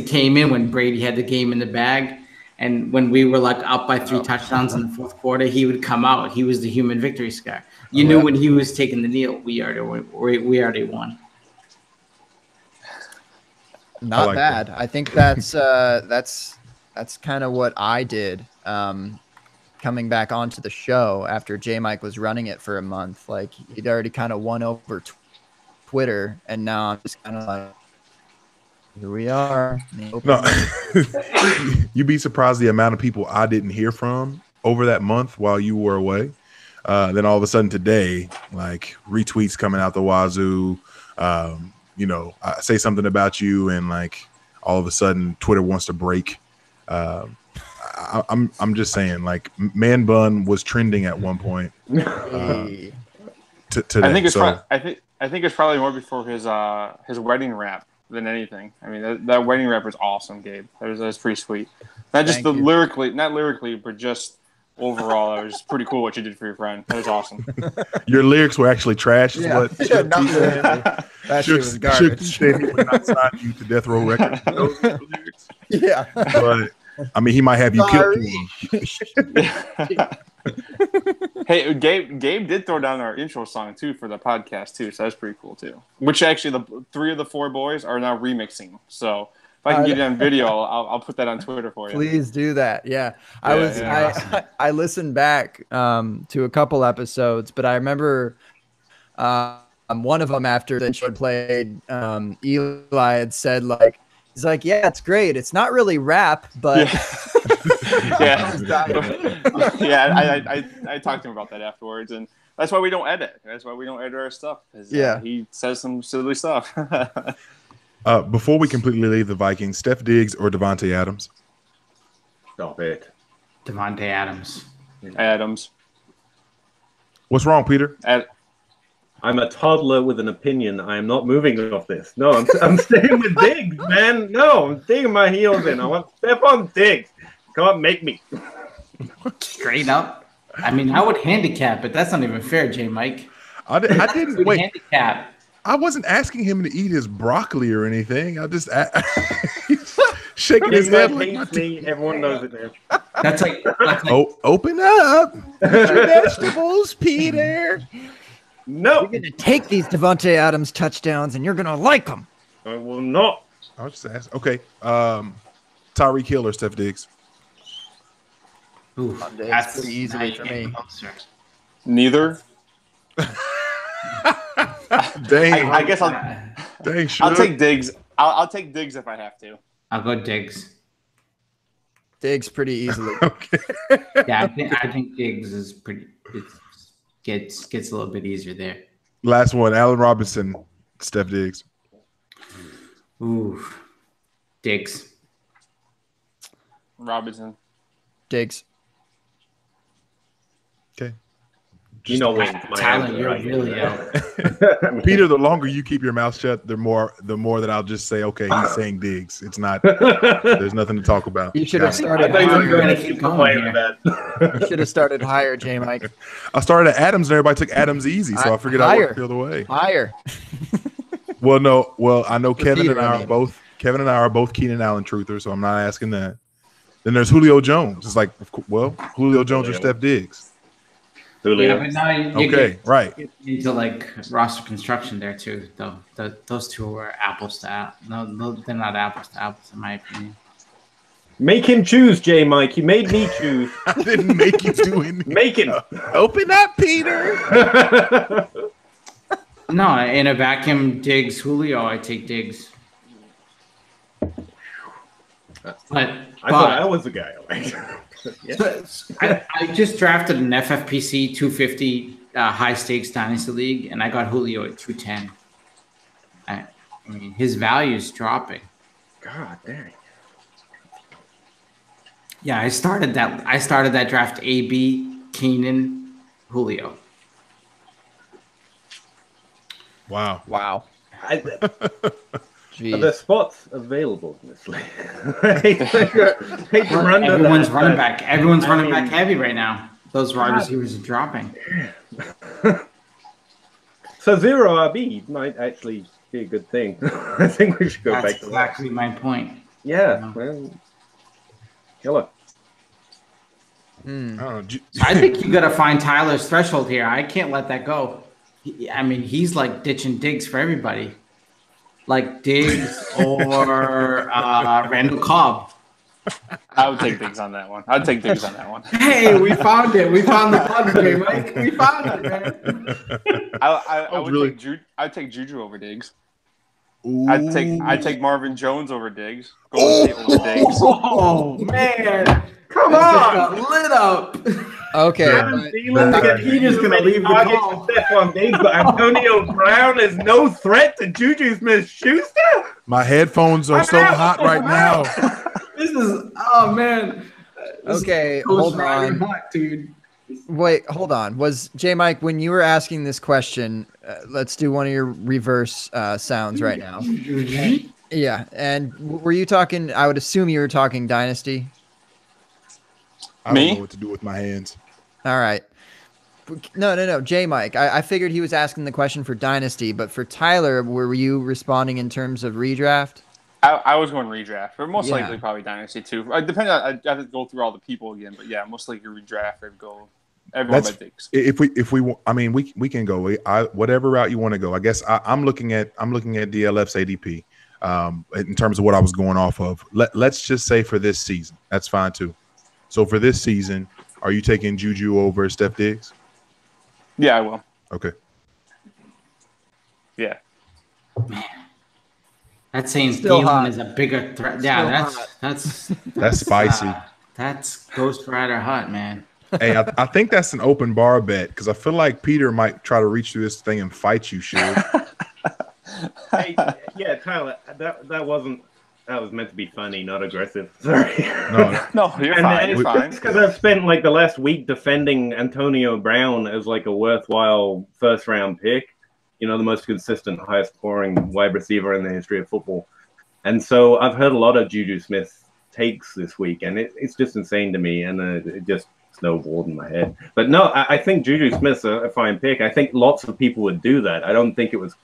came in when Brady had the game in the bag, and when we were like up by 3 touchdowns in the fourth quarter, he would come out. He was the human victory cigar. You knew when he was taking the kneel, we already won. Not bad. I think that's kind of what I did coming back onto the show after J Mike was running it for a month. Like he'd already kind of won over Twitter, and now I'm just kind of like, here we are. No, you'd be surprised the amount of people I didn't hear from over that month while you were away. Then all of a sudden today, like retweets coming out the wazoo. I say something about you, and like all of a sudden Twitter wants to break. I'm just saying, like Man Bun was trending at one point. Today. I think it's probably more before his wedding wrap than anything. I mean, that wedding wrap was awesome, Gabe. That was pretty sweet. Not just not lyrically, but just overall, that was pretty cool what you did for your friend. That was awesome. Your lyrics were actually trash. Is what that shit was garbage. Should would not sign you to Death Row Records. Those lyrics. Yeah, but I mean, he might have you killed. Hey, Gabe did throw down our intro song too for the podcast too, so that's pretty cool too. Which actually, the 3 of the 4 boys are now remixing. So if I can get it on video, I'll put that on Twitter for you. Please do that. Yeah, I listened back to a couple episodes, but I remember one of them after the intro played, Eli had said like. He's like, yeah, it's great. It's not really rap, but I talked to him about that afterwards, and that's why we don't edit. That's why we don't edit our stuff. He says some silly stuff. Before we completely leave the Vikings, Steph Diggs or Devontae Adams? Stop it. Devontae Adams. Adams. What's wrong, Peter? I'm a toddler with an opinion. I am not moving off this. No, I'm staying with Diggs, man. No, I'm digging my heels in. I want Stephon Diggs. Come on, make me. Straight up. I mean, I would handicap, but that's not even fair, J Mike. I didn't wait. Handicap. I wasn't asking him to eat his broccoli or anything. I just shaking his head like me. Everyone knows it, man. That's like open up your vegetables, Peter. No, you're gonna take these Devontae Adams touchdowns, and you're gonna like them. I will not. I'll just ask. Okay, Tyreek Hill or Steph Diggs? Ooh, that's pretty easily for me. Neither. Dang. I guess I'll take Diggs. I'll take Diggs if I have to. I'll go Diggs. Diggs pretty easily. Okay. Yeah, I think Diggs is pretty. Gets a little bit easier there. Last one, Allen Robinson, Steph Diggs. Ooh, Diggs. Robinson. Diggs. Okay. You know when Tyler, you're really out. Peter, the longer you keep your mouth shut, the more that I'll just say, okay, he's saying Diggs. It's not. There's nothing to talk about. You should have started. You should have started higher, J Mike. I started at Adams, and everybody took Adams easy, so I figured I would feel the way. Higher. Well, I know Kevin and I are both Keenan Allen truthers, so I'm not asking that. Then there's Julio Jones. It's like, well, Julio Jones or Steph Diggs. Yeah, but now you get into like roster construction there too. Though those two are apples to apples. No, they're not apples to apples in my opinion. Make him choose, J Mike. You made me choose. I didn't make you do anything. Make him. Open up, Peter. No, in a vacuum, Diggs, Julio, I take Diggs. But I thought I was the guy. I just drafted an FFPC 250 high stakes dynasty league, and I got Julio at 210. I mean, his value is dropping. God dang. Yeah, I started that draft AB, Keenan, Julio. Wow. Wow. The spots available in this league. Everyone's running back. Everyone's running back heavy right now. Those wide receivers are dropping. So 0 RB might actually be a good thing. I think we should go That's back to exactly my point. Yeah, well, killer. I think you got to find Tyler's threshold here. I can't let that go. I mean, he's like ditching Diggs for everybody, like Diggs or Randall Cobb. I would take Diggs on that one. I'd take Diggs on that one. Hey, we found it. We found the fun game, Mike. We found it, man. I'd take Juju over Diggs. Ooh. I'd take Marvin Jones over Diggs. Golden State over Diggs. Oh man. Come on. Got lit up. Okay. He just gonna leave the call. Stephon Diggs, but Antonio Brown is no threat to Juju Smith-Schuster. My headphones are so hot right now. This is man. Okay, hold on. Hot, dude. Wait, hold on. Was J Mike, when you were asking this question, let's do one of your reverse sounds right now. Yeah, and were you talking? I would assume you were talking Dynasty. I don't know what to do with my hands. All right. No. J Mike, I figured he was asking the question for Dynasty, but for Tyler, were you responding in terms of redraft? I was going redraft, but most likely probably Dynasty too. Depending on, I have to go through all the people again, but yeah, most likely redraft. I'd go everyone but Diggs. If we, I mean, we can go. Whatever route you want to go. I guess I'm looking at DLF's ADP in terms of what I was going off of. Let's just say for this season, that's fine too. So for this season, are you taking Juju over Steph Diggs? Yeah, I will. Okay. Yeah. Man. That saying Thielen is a bigger threat. Yeah, that's spicy. That's Ghost Rider hot, man. Hey, I think that's an open bar bet because I feel like Peter might try to reach through this thing and fight you, Shug. Hey, yeah, Tyler, that was meant to be funny, not aggressive. Sorry. No, you're fine. You're fine. Because I've spent like the last week defending Antonio Brown as like a worthwhile first-round pick. You know, the most consistent, highest-scoring wide receiver in the history of football. And so I've heard a lot of Juju Smith takes this week, and it's just insane to me, and it just snowballed in my head. But no, I think Juju Smith's a fine pick. I think lots of people would do that. I don't think it was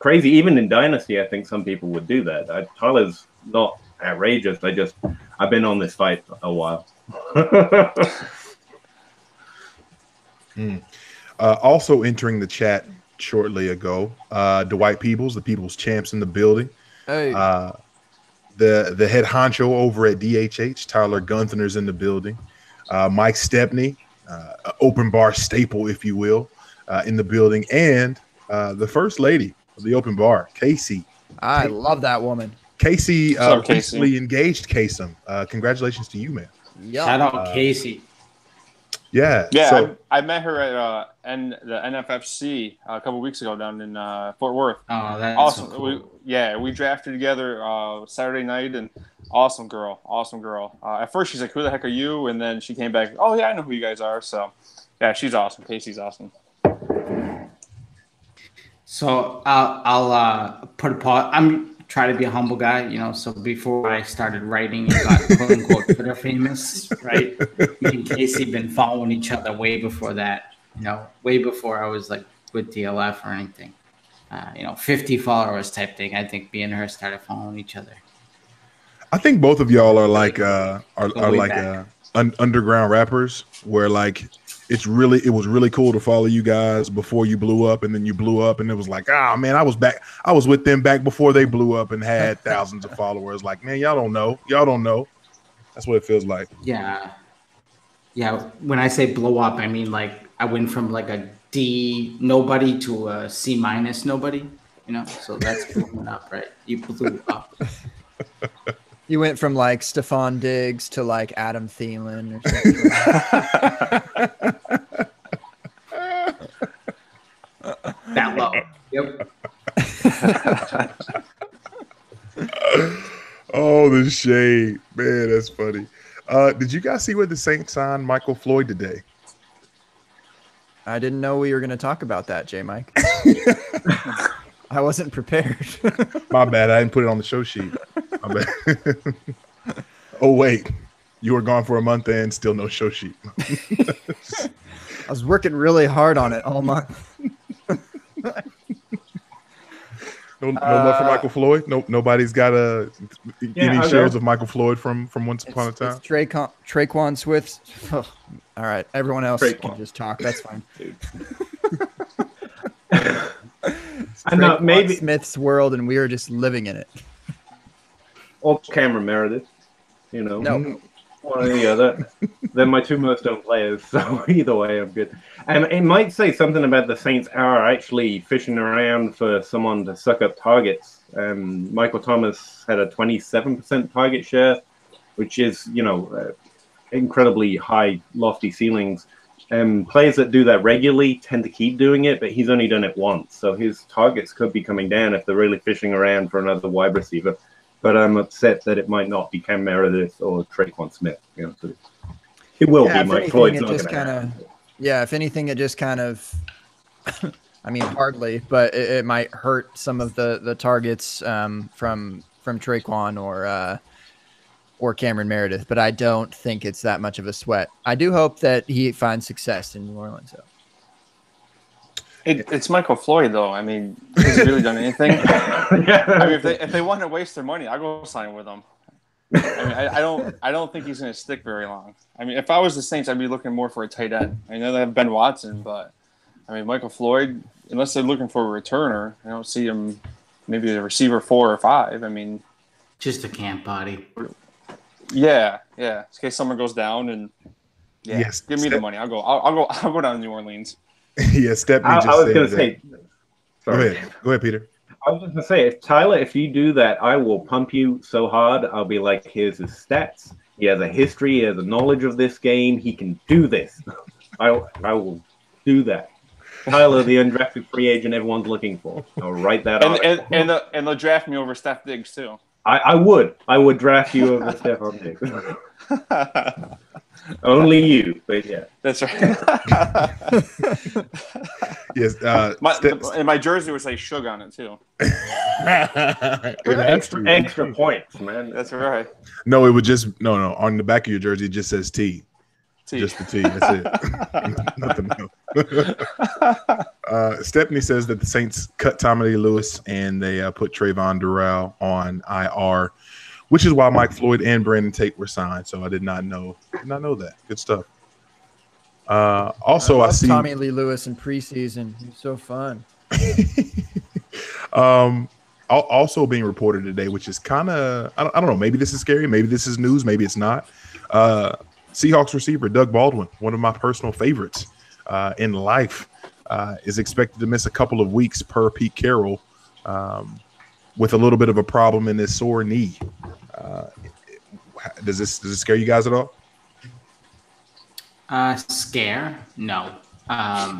crazy. Even in Dynasty, I think some people would do that. Tyler's not outrageous. I've been on this fight a while. Also entering the chat shortly ago, Dwight Peebles, the People's Champs in the building. Hey. The head honcho over at DHH, Tyler Gunther's in the building. Mike Stepney, open bar staple, if you will, in the building. And the first lady of the open bar, Casey. I love that woman. Casey recently engaged Kasem. Congratulations to you, man. Yeah. Shout out Casey. Yeah. Yeah, so, I met her at the NFFC a couple weeks ago down in Fort Worth. Oh, that's awesome. So cool. We drafted together Saturday night, and awesome girl. At first, she's like, "Who the heck are you?" And then she came back, "Oh yeah, I know who you guys are." So, yeah, she's awesome. Casey's awesome. So I'll put a pause. I'm trying to be a humble guy, you know. So before I started writing and got quote unquote Twitter famous, right? Me and Casey been following each other way before that, you know, way before I was like with DLF or anything. 50 followers type thing. I think me and her started following each other. I think both of y'all are like underground rappers where like it was really cool to follow you guys before you blew up, and then you blew up, and it was like, man, I was with them back before they blew up and had thousands of followers. Like, man, y'all don't know. That's what it feels like. Yeah. When I say blow up, I mean like I went from like a D nobody to a C minus nobody. You know, so that's blowing up, right? You blew up. You went from like Stephon Diggs to like Adam Thielen or something. That low. Yep. Shade. Man, that's funny. Did you guys see where the Saints signed Michael Floyd today? I didn't know we were going to talk about that, J. Mike. I wasn't prepared. My bad. I didn't put it on the show sheet. My bad. Oh, wait. You were gone for a month and still no show sheet. I was working really hard on it all month. No love for Michael Floyd. Nobody's got any shares of Michael Floyd from Once Upon a Time. It's Traquan Swift. Oh, all right, everyone else can just talk. That's fine. I know maybe Smith's world, and we are just living in it. Or Cameron Meredith, no. One or the other. They're my two most owned players, so either way, I'm good. And it might say something about the Saints are actually fishing around for someone to suck up targets. Michael Thomas had a 27% target share, which is, incredibly high, lofty ceilings. Players that do that regularly tend to keep doing it, but he's only done it once. So his targets could be coming down if they're really fishing around for another wide receiver. But I'm upset that it might not be Cam Meredith or Traquan Smith. It will be Mike Floyd's not going to happen. Yeah, if anything, it just kind of, I mean, hardly, but it might hurt some of the targets from Traquan or Cameron Meredith. But I don't think it's that much of a sweat. I do hope that he finds success in New Orleans, though. It's Michael Floyd, though. I mean, has he really done anything? I mean, if they want to waste their money, I'll go sign with them. I mean, I don't think he's going to stick very long. I mean, if I was the Saints, I'd be looking more for a tight end. I know they have Ben Watson, but I mean, Michael Floyd, unless they're looking for a returner, I don't see him maybe a receiver 4 or 5. I mean, just a camp body. Yeah. In case someone goes down, and yes, give me the money. I'll go down to New Orleans. Yeah, Stepney just I was going to that. say. Sorry. Go ahead, Peter. I was just going to say, Tyler, if you do that, I will pump you so hard. I'll be like, here's his stats. He has a history. He has a knowledge of this game. He can do this. I will do that. Tyler, the undrafted free agent everyone's looking for. I'll write that and they'll draft me over Steph Diggs, too. I would draft you over Stephon Diggs. Only you, but yeah. That's right. Yes. And my jersey would say Shug on it, too. Extra points, man. That's right. No, it would just no. On the back of your jersey, it just says T. Just the T. That's it. Nothing else. Stephanie says that the Saints cut Tommy Lee Lewis and they put Trayvon Durrell on IR, which is why Mike Floyd and Brandon Tate were signed. So I did not know that. Good stuff. Also, I see Tommy Lee Lewis in preseason. He's so fun. Also being reported today, which is kind of I don't know. Maybe this is scary. Maybe this is news. Maybe it's not. Seahawks receiver Doug Baldwin, one of my personal favorites in life, is expected to miss a couple of weeks per Pete Carroll with a little bit of a problem in his sore knee. Does this scare you guys at all? Scare? No.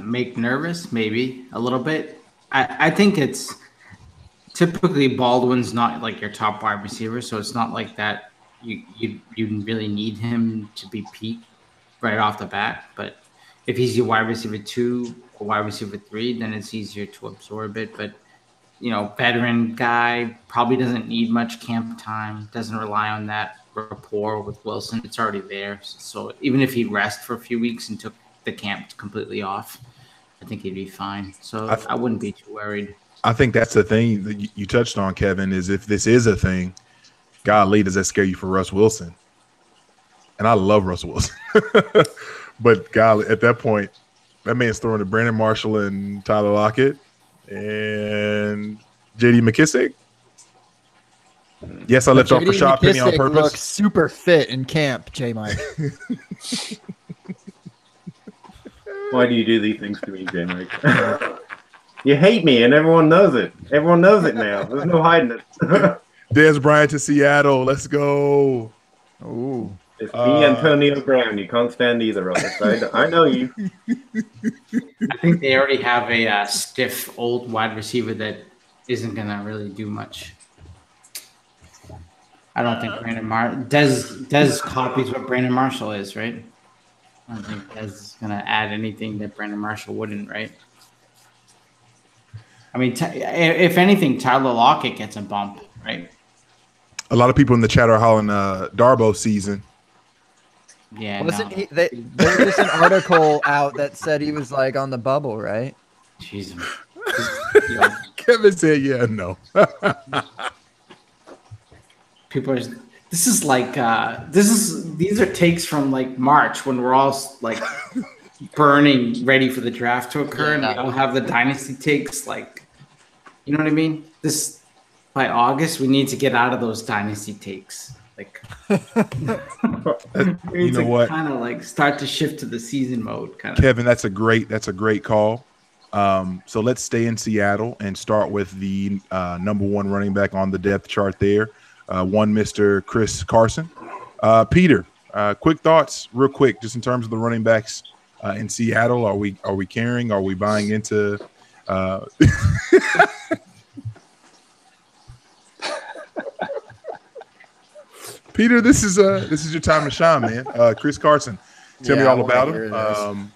Make nervous? Maybe a little bit. I think it's typically Baldwin's not like your top wide receiver, so it's not like that. You really need him to be Pete right off the bat. But if he's your wide receiver 2 or wide receiver 3, then it's easier to absorb it. But veteran guy probably doesn't need much camp time. Doesn't rely on that rapport with Wilson. It's already there. So even if he rests for a few weeks and took the camp completely off, I think he'd be fine. So I wouldn't be too worried. I think that's the thing that you touched on, Kevin, is if this is a thing, golly, does that scare you for Russ Wilson? And I love Russ Wilson. But golly, at that point, that man's throwing to Brandon Marshall and Tyler Lockett and J.D. McKissick. Yes, I left off Rashad Penny on purpose. Looks super fit in camp, J. Mike. Why do you do these things to me, J. Mike? You hate me, and everyone knows it. Everyone knows it now. There's no hiding it. Dez Bryant to Seattle. Let's go. Ooh. It's me, Antonio Brown. You can't stand either of us. I know you. I think they already have a stiff old wide receiver that isn't going to really do much. I don't think Dez copies what Brandon Marshall is, right? I don't think Dez is going to add anything that Brandon Marshall wouldn't, right? I mean, if anything, Tyler Lockett gets a bump, right? A lot of people in the chat are hollering Darbo season. Yeah, Wasn't no. he? There was just an article out that said he was like on the bubble, right? Jeez. Kevin said, "Yeah, no." People are. This is like these are takes from like March when we're all like burning, ready for the draft to occur, and we all have the dynasty takes. Like, you know what I mean? This by August, we need to get out of those dynasty takes. Like, you know what? Kind of like start to shift to the season mode. Kind of. Kevin, that's a great call. So let's stay in Seattle and start with the number one running back on the depth chart there. One Mr. Chris Carson. Peter, quick thoughts, real quick, just in terms of the running backs in Seattle. Are we caring? Are we buying into? Peter, this is your time to shine, man. Chris Carson, tell me all about him.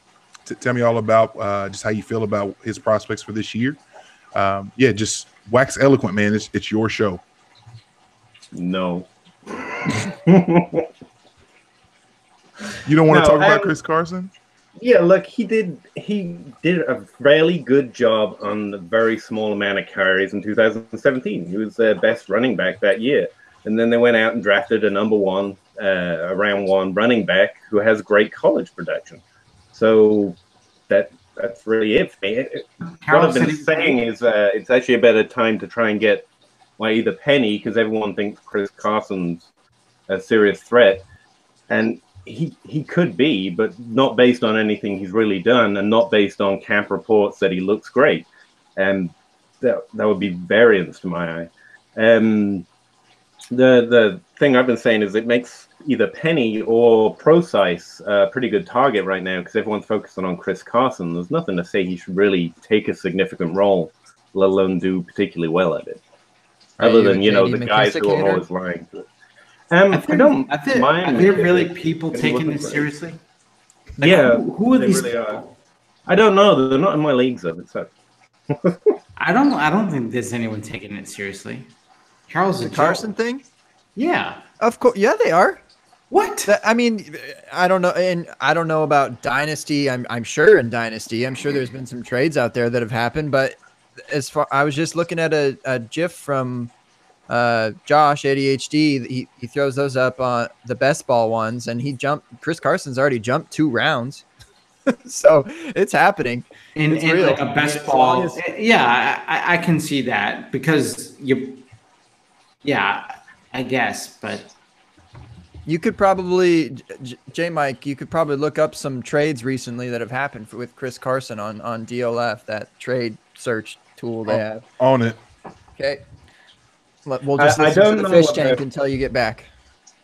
Tell me all about just how you feel about his prospects for this year. Just wax eloquent, man. It's your show. No. You don't want to talk about Chris Carson? Yeah, look, he did a fairly good job on the very small amount of carries in 2017. He was their best running back that year. And then they went out and drafted a round one running back who has great college production. So that's really it for me. What I've been saying is it's actually a better time to try and get either Penny, because everyone thinks Chris Carson's a serious threat. And he could be, but not based on anything he's really done and not based on camp reports that he looks great. And that would be variance to my eye. The thing I've been saying is it makes either Penny or Procise a pretty good target right now because everyone's focusing on Chris Carson. There's nothing to say he should really take a significant role, let alone do particularly well at it. Other than, the guys who are always lying to it. I don't mind. Are there really people taking this seriously? Like, yeah. Who are these really people? Are. I don't know. They're not in my leagues, though. So. I don't think there's anyone taking it seriously. Charles, the Carson thing? Yeah. Of course. Yeah, they are. What? I mean, I don't know. And I don't know about Dynasty. I'm sure in Dynasty, I'm sure there's been some trades out there that have happened. But as far, I was just looking at a GIF from Josh, ADHD. He throws those up on the best ball ones, and Chris Carson's already jumped 2 rounds. So it's happening. In like a best ball. Yeah, I can see that because I guess, but you could probably, Mike, you could probably look up some trades recently that have happened with Chris Carson on DLF, that trade search tool they have. On it. Okay. We'll just listen to the fish tank until you get back.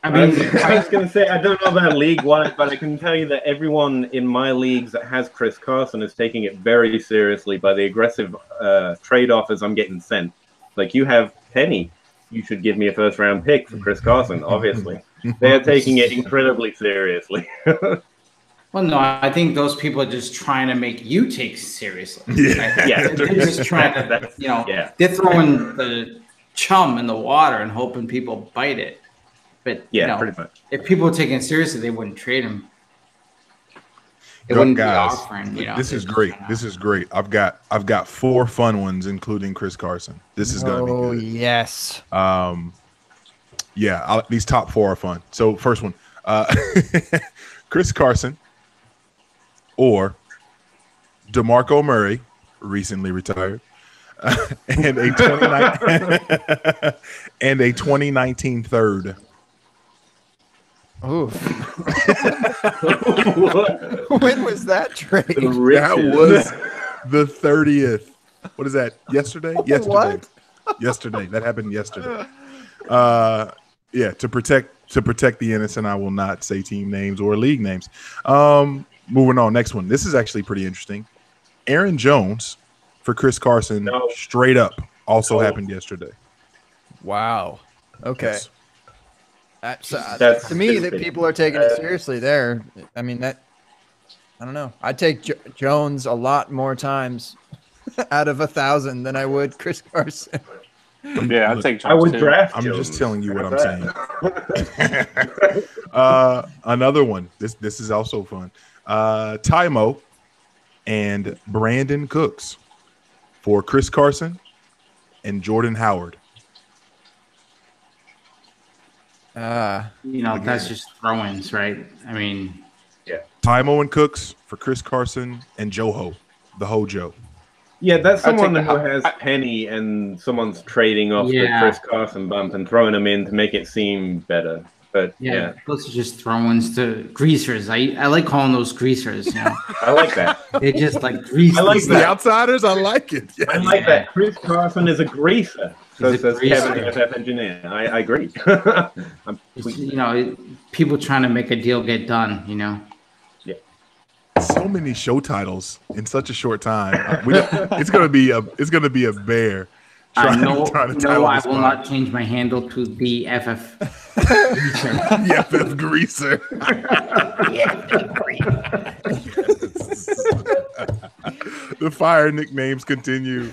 I mean, I was going to say, I don't know about league-wide, but I can tell you that everyone in my leagues that has Chris Carson is taking it very seriously by the aggressive trade offers I'm getting sent. Like, you have Penny. You should give me a first-round pick for Chris Carson, obviously. They're taking it incredibly seriously. Well, no, I think those people are just trying to make you take it seriously. Yeah. They're just trying to, they're throwing the chum in the water and hoping people bite it. But, pretty much. If people were taking it seriously, they wouldn't trade him. It wouldn't be offering, This is great. This is great. I've got 4 fun ones, including Chris Carson. This is going to be good. Oh, yes. These top 4 are fun. So first one, Chris Carson or DeMarco Murray, recently retired, and a 2019 third. Ooh. When was that trade? That was the 30th. What is that? Yesterday? Yesterday. What? Yesterday. That happened yesterday. To protect the innocent, I will not say team names or league names. Moving on. Next one. This is actually pretty interesting. Aaron Jones for Chris Carson, straight up, also happened yesterday. Wow. Okay. Yes. To me, that people are taking it seriously there. I mean, I don't know. I'd take Jones a lot more times out of 1,000 than I would Chris Carson. Yeah, I'd take Jones. I would too. draft. I'm Jones. just telling you what I'm saying. Another one. This is also fun. Tymo and Brandon Cooks for Chris Carson and Jordan Howard. That's just throw-ins, right? I mean, Yeah. Tymo and Cooks for Chris Carson and Joe, the Hojo. Yeah, that's I'd take someone who the- has Penny and someone's trading off the Yeah. Chris Carson bump and throwing him in to make it seem better. But yeah, those are just throw-ins to greasers. I like calling those greasers. I like that. They're just like grease. I like The that. outsiders, I like it. Yeah. I like that. Chris Carson is a greaser. So He's a says Kevin, greaser. FF engineer. I agree. People trying to make a deal get done. So many show titles in such a short time. It's gonna be a bear. Trying to title I this will spot. not change my handle to the FF. The FF Greaser. The fire nicknames continue.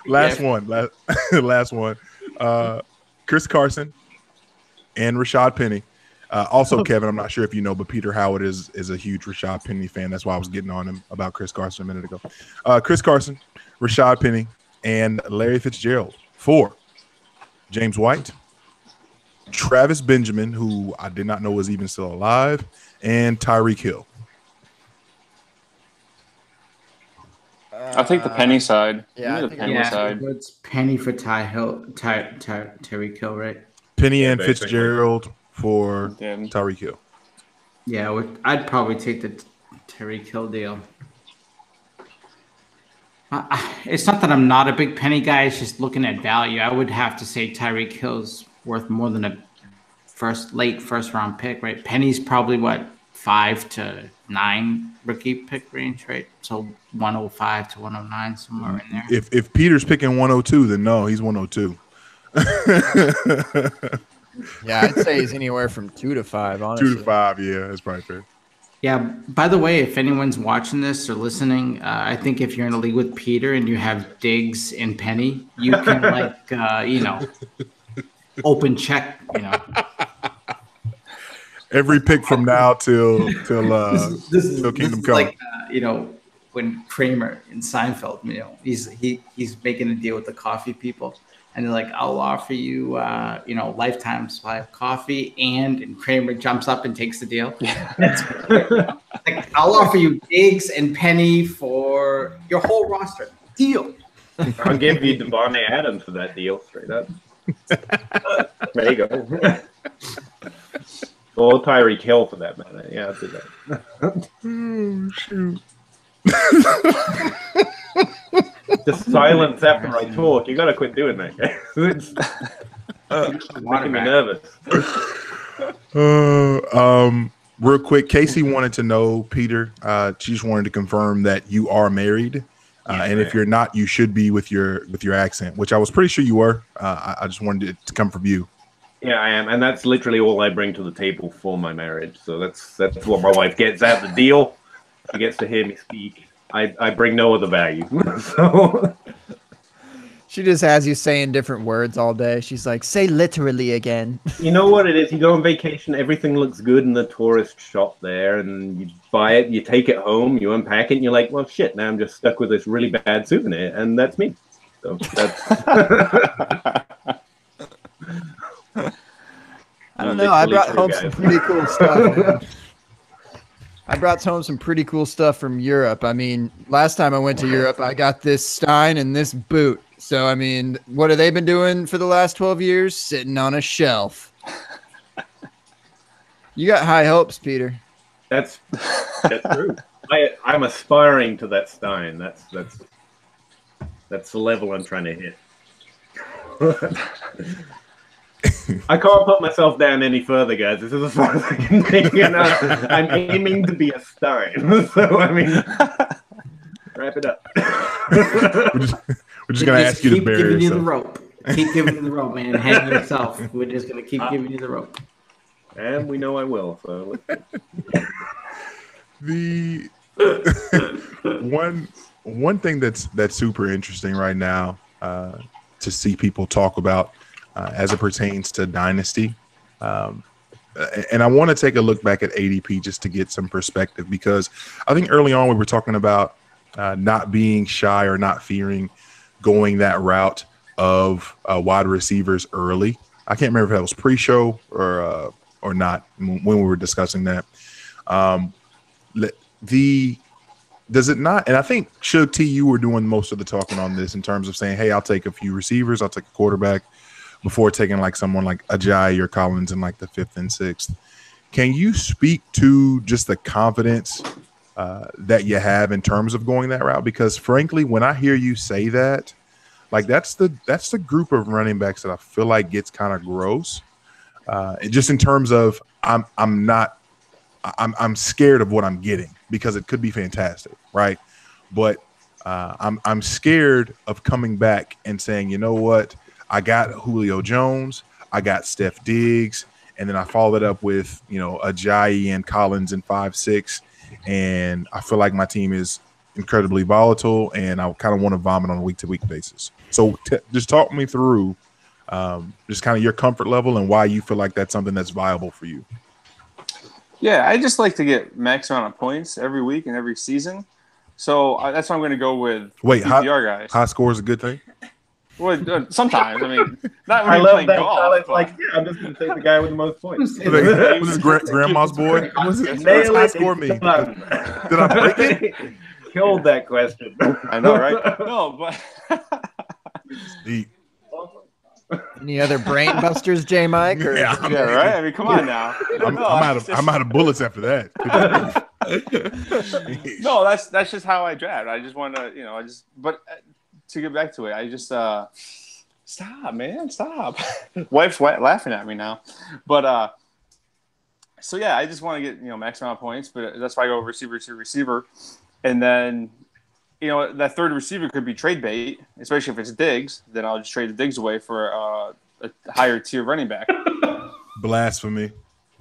Last one. Chris Carson and Rashad Penny. Also, Kevin, I'm not sure if you know, but Peter Howard is a huge Rashad Penny fan. That's why I was getting on him about Chris Carson a minute ago. Chris Carson, Rashad Penny, and Larry Fitzgerald for James White, Travis Benjamin, who I did not know was even still alive, and Tyreek Hill. I'll take the Penny side. Yeah, Give me the Penny side. It's Penny for Tyreek Hill, right? Penny and basically. Fitzgerald for Yeah. Tyreek Hill. Yeah, I'd probably take the Tyreek Hill deal. It's not that I'm not a big Penny guy. It's just looking at value. I would have to say Tyreek Hill's worth more than a late first round pick, right? Penny's probably 5 to 9 rookie pick range, right? So 105 to 109, somewhere in there. If Peter's picking 102, then no, he's 102. Yeah, I'd say he's anywhere from 2 to 5, honestly. 2 to 5, yeah, that's probably fair. Yeah. By the way, if anyone's watching this or listening, I think if you're in a league with Peter and you have Diggs and Penny, you can open check. Every pick from now till This is Kingdom Come. like when Kramer in Seinfeld, he's making a deal with the coffee people, and they're like, "I'll offer you, lifetime supply of coffee," and Kramer jumps up and takes the deal. Like, I'll offer you Diggs and Penny for your whole roster. Deal. I'll give you Devontae Adams for that deal, straight up. There you go. Or Tyreek Hill for that matter. Yeah, I'll do that. Oh, shoot. Just silence after I talk. You gotta quit doing that, guys. It's making me nervous. Real quick, Casey wanted to know, Peter. She just wanted to confirm that you are married, and if you're not, you should be with your accent, which I was pretty sure you were. I just wanted it to come from you. Yeah, I am, and that's literally all I bring to the table for my marriage. So that's what my wife gets out of the deal. She gets to hear me speak. I bring no other value. So She just has you saying different words all day. She's like, say literally again. you know what it is? You go on vacation, everything looks good in the tourist shop there, and you buy it, you take it home, you unpack it, and you're like, well, shit, now I'm just stuck with this really bad souvenir, and that's me. So that's... I don't know. I brought home some pretty cool stuff. I brought home some pretty cool stuff from Europe. I mean, last time I went to Europe, I got this Stein and this boot. So, I mean, what have they been doing for the last 12 years? Sitting on a shelf. You got high hopes, Peter. That's true. I'm aspiring to that Stein. That's the level I'm trying to hit. I can't put myself down any further, guys. This is as far as I can take. I'm aiming to be a Stein. So, I mean, wrap it up. We're just gonna ask you to keep bury giving you the yourself. rope. Keep giving you the rope, man. Hang yourself. We're just gonna keep giving you the rope. And we know I will. So The one thing that's super interesting right now to see people talk about as it pertains to Dynasty. And I want to take a look back at ADP just to get some perspective, because I think early on we were talking about not being shy or not fearing going that route of wide receivers early. I can't remember if that was pre-show or not when we were discussing that. Does it not? And I think Shug T, you were doing most of the talking on this in terms of saying, hey, I'll take a few receivers, I'll take a quarterback before taking like someone like Ajayi or Collins in like the 5th and 6th. Can you speak to just the confidence that you have in terms of going that route? Because frankly, when I hear you say that, like that's the group of running backs that I feel like gets kind of gross. Just in terms of I'm scared of what I'm getting, because it could be fantastic, right? But I'm scared of coming back and saying, you know what? I got Julio Jones, I got Steph Diggs, and then I followed it up with, Ajayi and Collins in 5-6, and I feel like my team is incredibly volatile, and I kind of want to vomit on a week-to-week basis. So just talk me through just kind of your comfort level and why you feel like that's something that's viable for you. Yeah, I just like to get max amount of points every week and every season. So that's why I'm going to go with PPR guys. High score is a good thing? Well, sometimes. I mean, not when I you're love playing that. golf. It's like, yeah, I'm just going to take the guy with the most points. Was this grandma's boy? What's high score mean? Did I break it? Killed that question. I know, right? No, but Deep. Any other brain busters, J Mike? Or? Yeah, right. I mean, come on now. I'm out of bullets after that. No, that's just how I draft. I just want to, but to get back to it, I just stop, man, stop. Wife's laughing at me now, but so yeah, I just want to get max amount of points, but that's why I go receiver, and then that third receiver could be trade bait, especially if it's Diggs. Then I'll just trade the Diggs away for a higher tier running back. Blasphemy.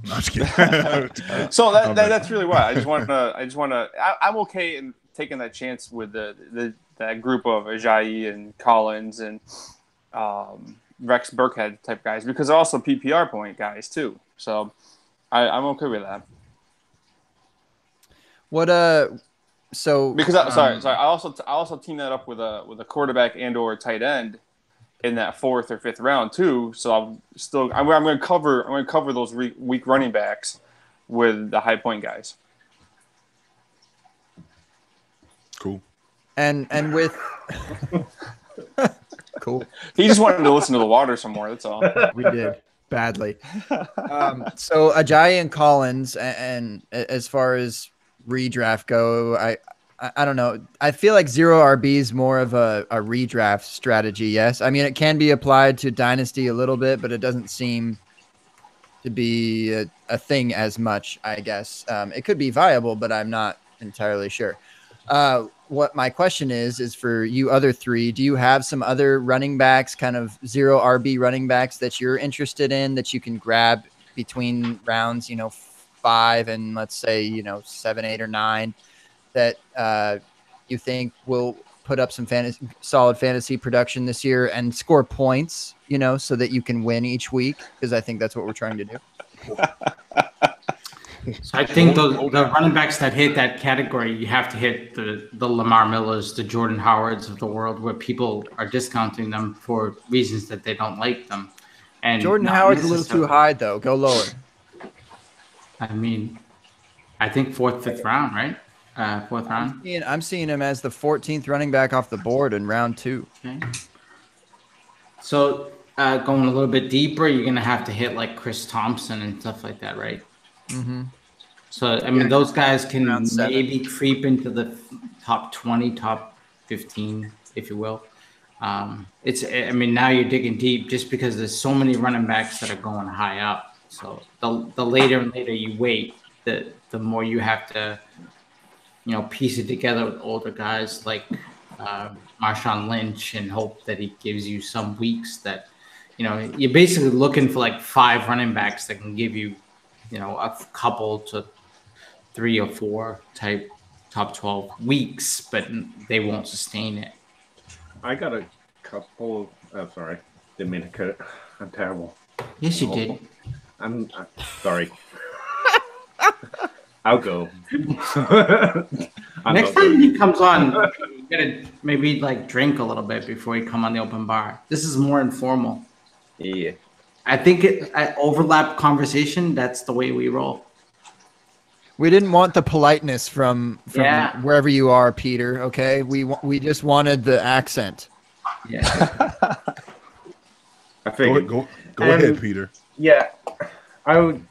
No, I'm just kidding. So that's really why I just want to. I'm okay in taking that chance with that group of Ajayi and Collins and Rex Burkhead type guys, because they're also PPR point guys too. So I'm okay with that. So because sorry, I also team that up with a quarterback and or a tight end in that 4th or 5th round too. So I'm going to cover those weak running backs with the high point guys. Cool. And with cool. He just wanted to listen to the water some more. That's all. We did badly. So Ajayi and Collins, and as far as redraft go, I don't know. I feel like zero RB is more of a redraft strategy. Yes. I mean, it can be applied to Dynasty a little bit, but it doesn't seem to be a thing as much, I guess. It could be viable, but I'm not entirely sure. What my question is for you other three, do you have some other running backs, kind of zero RB running backs that you're interested in that you can grab between rounds, 5 and let's say, 7, 8, or 9 that you think will put up some solid fantasy production this year and score points, so that you can win each week? Because I think that's what we're trying to do. So I think the running backs that hit that category, you have to hit the Lamar Millers, the Jordan Howards of the world, where people are discounting them for reasons that they don't like them. And Jordan Howard's a little too high, though. Go lower. I mean, I think 4th, 5th round, right? 4th round. I'm seeing him as the 14th running back off the board in round 2. Okay. So going a little bit deeper, you're going to have to hit like Chris Thompson and stuff like that, right? Mm-hmm. So, I mean, those guys can maybe creep into the top 20, top 15, if you will. Now you're digging deep just because there's so many running backs that are going high up. So the later and later you wait, the more you have to, piece it together with older guys like Marshawn Lynch and hope that he gives you some weeks that, you're basically looking for like 5 running backs that can give you, a couple to 3 or 4 type top 12 weeks, but they won't sustain it. I got a couple. Oh, sorry. Didn't mean to cut it. I'm terrible. Yes, you did. I'm sorry. I'll go. Next time he comes on, you gotta maybe like drink a little bit before you come on the open bar. This is more informal. Yeah. I think overlap conversation. That's the way we roll. We didn't want the politeness from wherever you are, Peter. Okay, we just wanted the accent. Yeah. I figured. Go ahead, Peter. Yeah, I would.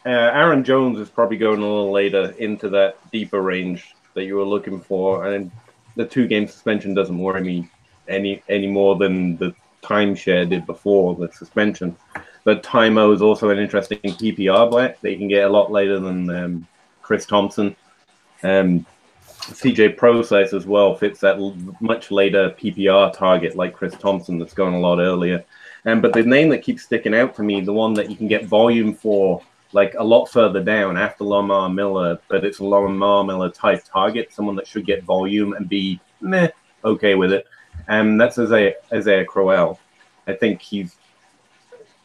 Aaron Jones is probably going a little later into that deeper range that you were looking for, and the 2-game suspension doesn't worry me any more than the timeshare did before the suspension. But Tymo is also an interesting PPR black that you can get a lot later than Chris Thompson. CJ Process as well fits that much later PPR target like Chris Thompson that's going a lot earlier. But the name that keeps sticking out to me, the one that you can get volume for like a lot further down after Lamar Miller, but it's a Lamar Miller type target, someone that should get volume and be okay with it. That's Isaiah Crowell. I think he's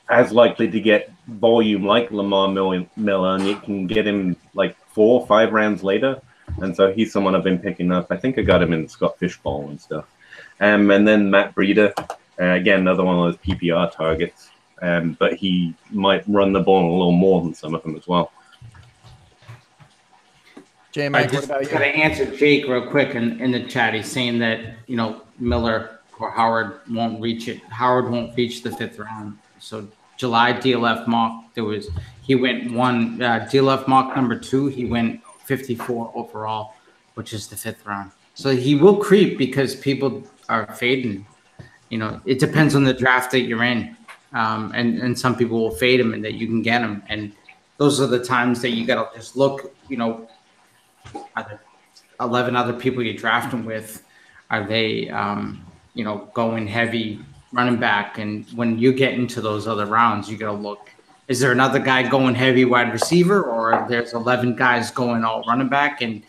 as likely to get volume like Lamar Miller, and you can get him like 4 or 5 rounds later. And so he's someone I've been picking up. I think I got him in Scott Fishbowl and stuff. And then Matt Breida, again, another one of those PPR targets. But he might run the ball a little more than some of them as well. J-Mike, what about you? Got to answer Jake real quick in the chat. He's saying that, Miller or Howard won't reach it. Howard won't reach the 5th round. So July DLF mock, he went DLF mock number 2, he went 54 overall, which is the 5th round. So he will creep because people are fading. It depends on the draft that you're in. And some people will fade him and that you can get him. And those are the times that you got to just look, are 11 other people you draft him with, are they, going heavy running back? And when you get into those other rounds, you got to look, is there another guy going heavy wide receiver, or there's 11 guys going all running back? And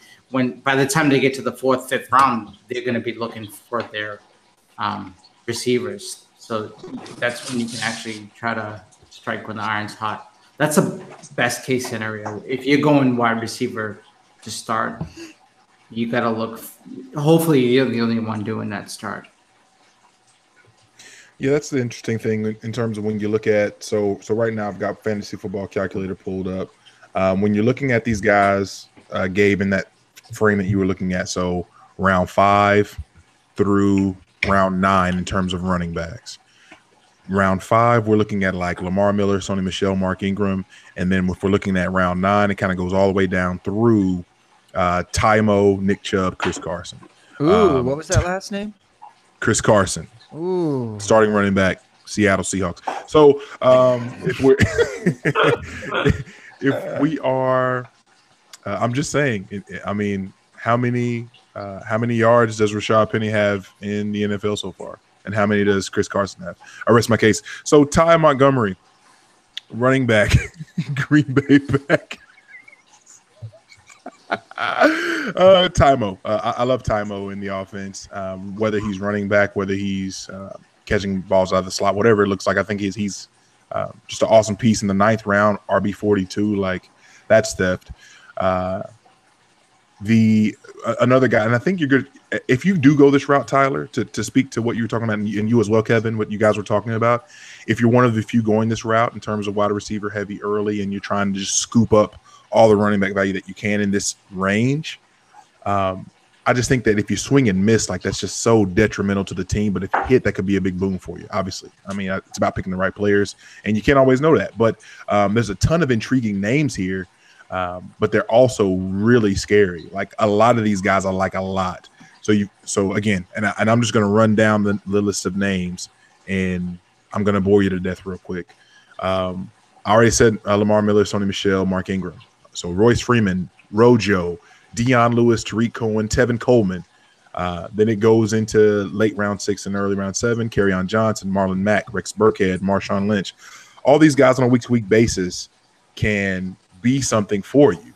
by the time they get to the 4th, 5th round, they're going to be looking for their receivers. So that's when you can actually try to strike when the iron's hot. That's a best case scenario. If you're going wide receiver to start, you got to look. Hopefully, you're the only one doing that start. Yeah, that's the interesting thing in terms of when you look at so right now I've got Fantasy Football Calculator pulled up. When you're looking at these guys, Gabe, in that frame that you were looking at, so round 5 through round 9 in terms of running backs. Round 5, we're looking at like Lamar Miller, Sony Michel, Mark Ingram, and then if we're looking at round 9, it kind of goes all the way down through Tymo, Nick Chubb, Chris Carson. Ooh, what was that last name? Chris Carson. Ooh, starting running back, Seattle Seahawks. So if we are, I'm just saying. I mean, how many yards does Rashad Penny have in the NFL so far, and how many does Chris Carson have? I rest my case. So Ty Montgomery, running back, Green Bay back. Tymo. I love Tymo in the offense. Whether he's running back, whether he's catching balls out of the slot, whatever it looks like, I think he's just an awesome piece in the 9th round, RB42. Like, that's theft. Another guy, and I think you're good if you do go this route, Tyler, to speak to what you were talking about, and you as well, Kevin, what you guys were talking about. If you're one of the few going this route in terms of wide receiver heavy early, and you're trying to just scoop up all the running back value that you can in this range, I just think that if you swing and miss, like, that's just so detrimental to the team. But if you hit, that could be a big boom for you, obviously. I mean, it's about picking the right players, and you can't always know that. But there's a ton of intriguing names here, but they're also really scary. Like, a lot of these guys I like a lot. So again, and I'm just going to run down the list of names, and I'm going to bore you to death real quick. I already said Lamar Miller, Sony Michel, Mark Ingram. So Royce Freeman, Rojo, Deion Lewis, Tariq Cohen, Tevin Coleman, Then it goes into late round 6 and early round 7. Kerryon Johnson, Marlon Mack, Rex Burkhead, Marshawn Lynch. All these guys on a week-to-week basis can be something for you.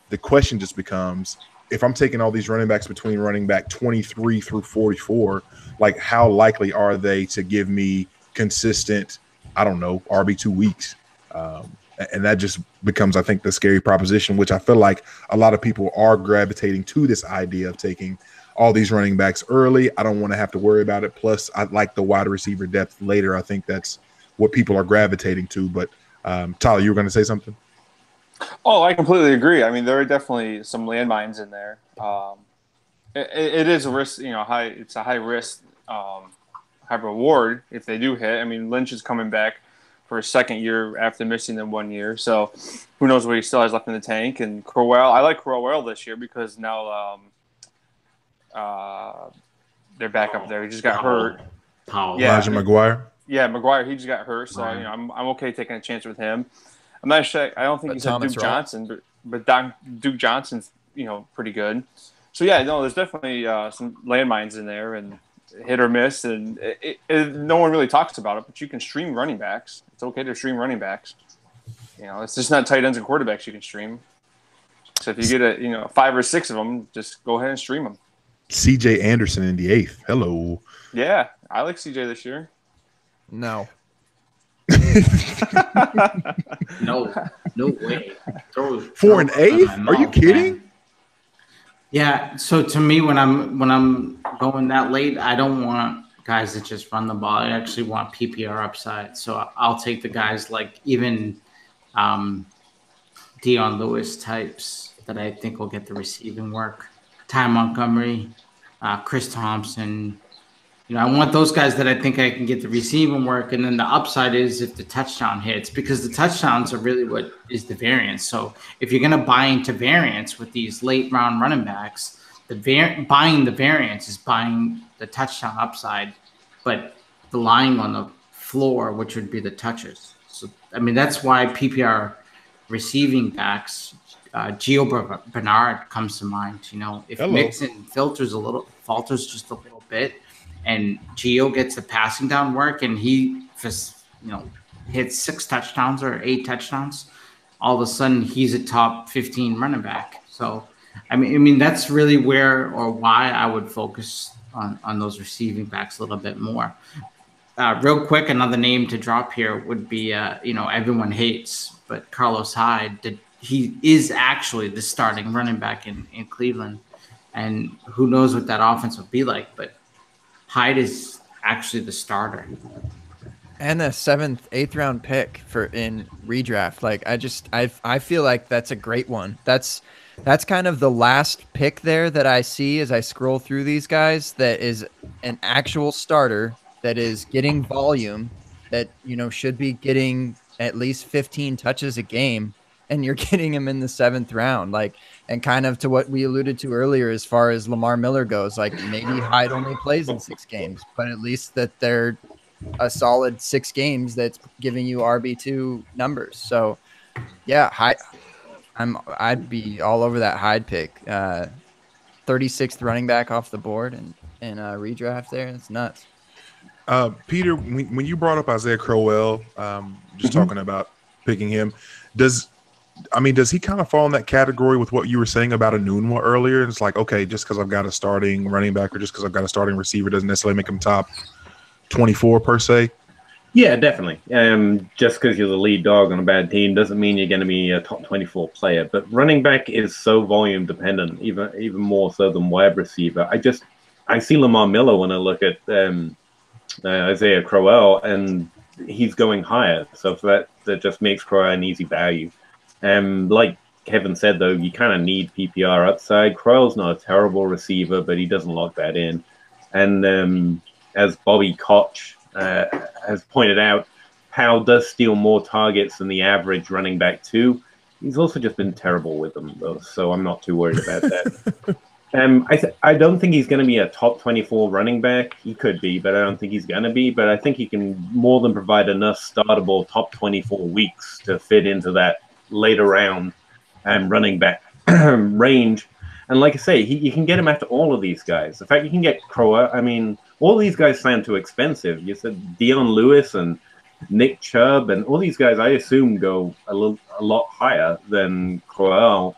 The question just becomes, if I'm taking all these running backs between running back 23 through 44, like how likely are they to give me consistent, I don't know, RB2 weeks? And that just becomes, I think, the scary proposition, which I feel like a lot of people are gravitating to this idea of taking all these running backs early. I don't want to have to worry about it. Plus, I like the wide receiver depth later. I think that's what people are gravitating to. But Tyler, you were going to say something? Oh, I completely agree. I mean, there are definitely some landmines in there. It is a risk, high. It's a high risk, high reward if they do hit. I mean, Lynch is coming back for his second year after missing them 1 year, so who knows what he still has left in the tank. And Crowell, I like Crowell this year because now they're back up there. He just got hurt. Yeah. Elijah McGuire. Yeah, McGuire. He just got hurt, so I'm okay taking a chance with him. I'm not sure. I don't think he's Duke Johnson, but Duke Johnson's pretty good. So yeah, no, there's definitely some landmines in there and hit or miss, and no one really talks about it. But you can stream running backs. It's okay to stream running backs. It's just not tight ends and quarterbacks you can stream. So if you get 5 or 6 of them, just go ahead and stream them. C.J. Anderson in the 8th. Hello. Yeah, I like C.J. this year. No. No way. 4 and 8th? Are you kidding? Man. Yeah. So to me, when I'm going that late, I don't want guys that just run the ball. I actually want PPR upside. So I'll take the guys like even Dion Lewis types that I think will get the receiving work. Ty Montgomery, Chris Thompson. I want those guys that I think I can get the receiving work, and then the upside is if the touchdown hits, because the touchdowns are really what is the variance. So if you're going to buy into variance with these late round running backs, buying the variance is buying the touchdown upside, but relying on the floor, which would be the touches. So, I mean, that's why PPR receiving backs, Gio Bernard comes to mind. If Mixon falters just a little bit, and Gio gets the passing down work, and he just hits 6 touchdowns or 8 touchdowns, all of a sudden he's a top 15 running back. So I mean that's really where or why I would focus on those receiving backs a little bit more. Real quick, another name to drop here would be everyone hates, but Carlos Hyde. He is actually the starting running back in Cleveland, and who knows what that offense will be like, but Hyde is actually the starter. And a 7th, 8th round pick in redraft. Like I feel like that's a great one. That's kind of the last pick there that I see as I scroll through these guys that is an actual starter that is getting volume, that should be getting at least 15 touches a game, and you're getting him in the 7th round. And kind of to what we alluded to earlier as far as Lamar Miller goes, maybe Hyde only plays in 6 games, but at least that they're a solid 6 games that's giving you RB2 numbers. So yeah, I'd be all over that Hyde pick. 36th running back off the board and redraft there. It's nuts. Peter, when you brought up Isaiah Crowell, just talking about picking him, does he kind of fall in that category with what you were saying about Enunwa earlier? It's like, okay, just because I've got a starting running back or just because I've got a starting receiver doesn't necessarily make him top 24 per se? Yeah, definitely. Just because you're the lead dog on a bad team doesn't mean you're going to be a top 24 player. But running back is so volume dependent, even more so than wide receiver. I see Lamar Miller when I look at Isaiah Crowell, and he's going higher. So that just makes Crowell an easy value. Like Kevin said, though, you kind of need PPR upside. Crowell's not a terrible receiver, but he doesn't lock that in. And as Bobby Koch has pointed out, Powell does steal more targets than the average running back too. He's also just been terrible with them, though, so I'm not too worried about that. I don't think he's going to be a top 24 running back. He could be, but I don't think he's going to be. But I think he can more than provide enough startable top 24 weeks to fit into that later round running back range. And like I say, you can get him after all of these guys. In fact, you can get Crow. I mean, all these guys sound too expensive. You said Dion Lewis and Nick Chubb, and all these guys, I assume, go a lot higher than Crowell.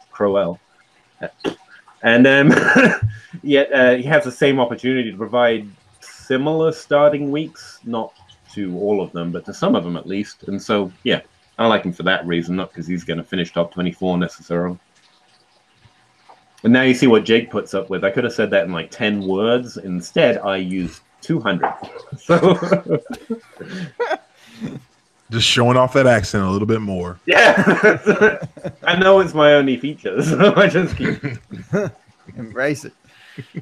And yet he has the same opportunity to provide similar starting weeks, not to all of them, but to some of them at least. And so, yeah, I like him for that reason, not because he's going to finish top 24 necessarily. And now you see what Jake puts up with. I could have said that in like 10 words. Instead, I used 200. So just showing off that accent a little bit more. Yeah. I know it's my only feature, so I just keep embrace it.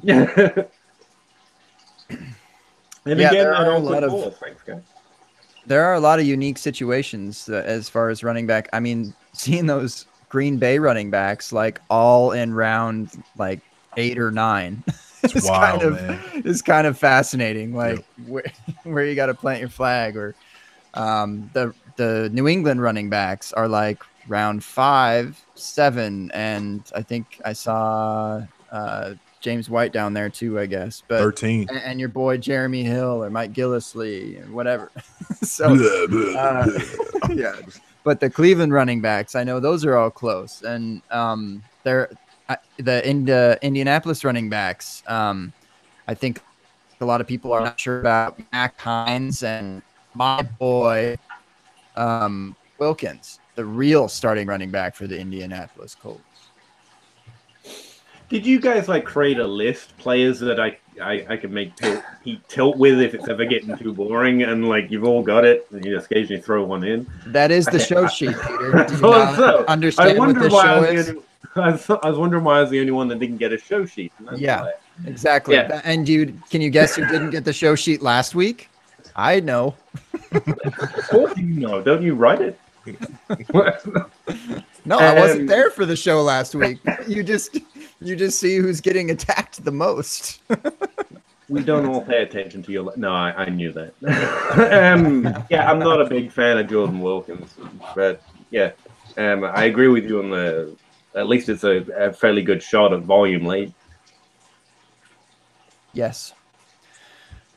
Yeah. And yeah, again, there are a lot of thanks, guys. There are a lot of unique situations as far as running back. I mean, seeing those Green Bay running backs like all in round like 8 or 9 it's wild, man. It's kind of fascinating. Like where you got to plant your flag, or the New England running backs are like round 5, 7, and I think I saw James White down there too, I guess. But 13. And your boy Jeremy Hill or Mike Gillislee and whatever. So yeah. But the Cleveland running backs, I know those are all close, and they're the Indianapolis running backs. I think a lot of people are not sure about Mac Hines and my boy Wilkins, the real starting running back for the Indianapolis Colts. Did you guys like create a list players that I can make Pete tilt with if it's ever getting too boring, and like you've all got it and you just occasionally throw one in? That is the show sheet, Peter. Do you not understand what the show is? I was wondering why I was the only one that didn't get a show sheet. Yeah, exactly. Yeah. And can you guess who didn't get the show sheet last week? I know. Of course you know. Don't you write it? No, I wasn't there for the show last week. You just see who's getting attacked the most. We don't all pay attention to your. No, I knew that. Yeah, I'm not a big fan of Jordan Wilkins, but yeah, I agree with you on the. At least it's a fairly good shot at volume late. Yes.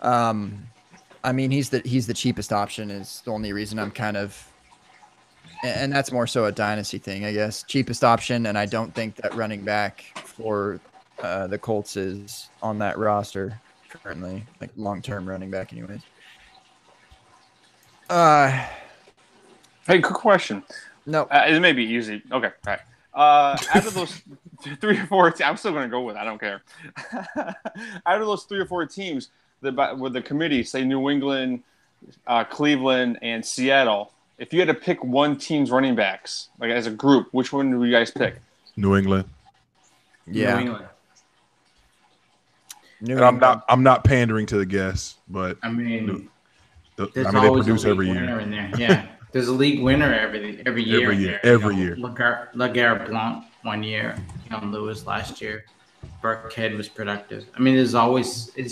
I mean, he's the cheapest option is the only reason I'm kind of. And that's more so a dynasty thing, I guess. Cheapest option, and I don't think that running back for the Colts is on that roster currently, like long-term running back anyways. Hey, quick question. No. It may be easy. Okay, all right. Out of those 3 or 4 I'm still going to go with it. I don't care. Out of those 3 or 4 teams, with the committee, say New England, Cleveland, and Seattle, if you had to pick one team's running backs, like as a group, which one would you guys pick? New England. Yeah. New England. I'm not pandering to the guests, but I mean, they always produce a every league year. winner in there. Yeah, there's a league winner every year. Every year. LeGarrette Blount 1 year, Dion Lewis last year. Burkhead was productive. I mean, it's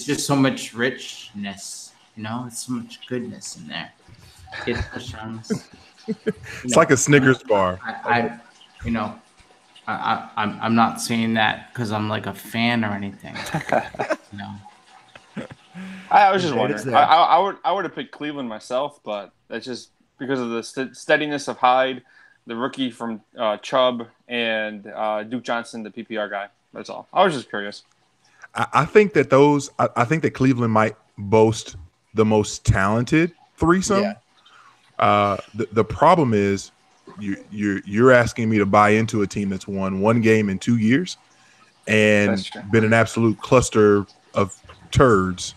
just so much richness, it's so much goodness in there. Get touchdowns. It's like a Snickers bar. I'm not saying that because I'm like a fan or anything. I was just wondering. I would have picked Cleveland myself, but that's just because of the steadiness of Hyde, the rookie from Chubb, and Duke Johnson, the PPR guy. That's all. I was just curious. I think that I think that Cleveland might boast the most talented threesome. Yeah. The problem is you're asking me to buy into a team that's won 1 game in 2 years and been an absolute cluster of turds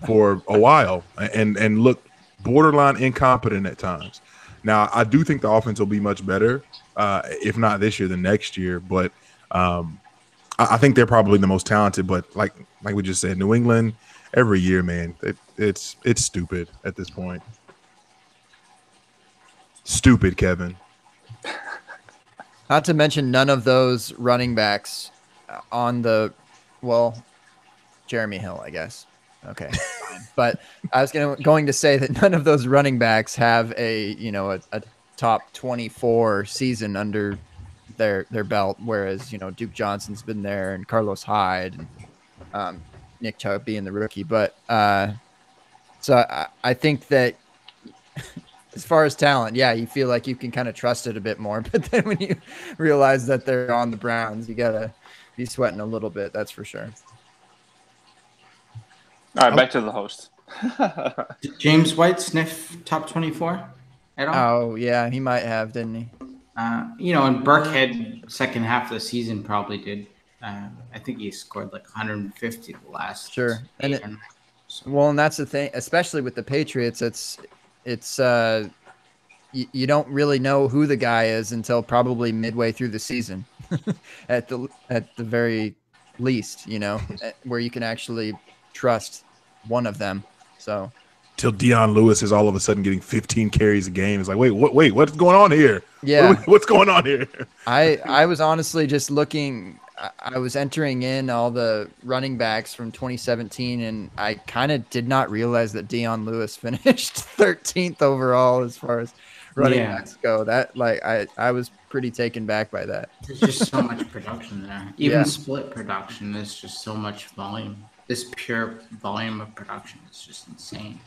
for a while and look borderline incompetent at times. Now, I do think the offense will be much better, if not this year, then next year. But I think they're probably the most talented. But like we just said, New England every year, man, it's stupid at this point. Stupid, Kevin. Not to mention none of those running backs on Jeremy Hill, I guess. Okay. But I was going to say that none of those running backs have a top 24 season under their belt, whereas Duke Johnson's been there and Carlos Hyde and Nick Chubb being the rookie. But so I think that as far as talent, yeah, you feel like you can kind of trust it a bit more. But then when you realize that they're on the Browns, you gotta be sweating a little bit. That's for sure. All right, back to the host. Did James White sniff top 24 at all? Oh yeah, he might have, didn't he? And Burkhead second half of the season probably did. I think he scored like 150 the last. Sure, and that's the thing, especially with the Patriots. It's you don't really know who the guy is until probably midway through the season, at the very least, where you can actually trust one of them. So till Deion Lewis is all of a sudden getting 15 carries a game. It's like, wait, what's going on here? Yeah, what's going on here? I was honestly just looking. I was entering in all the running backs from 2017, and I kind of did not realize that Deion Lewis finished 13th overall as far as running backs go. That I was pretty taken back by that. There's just so much production there. Even split production, there's just so much volume. This pure volume of production is just insane.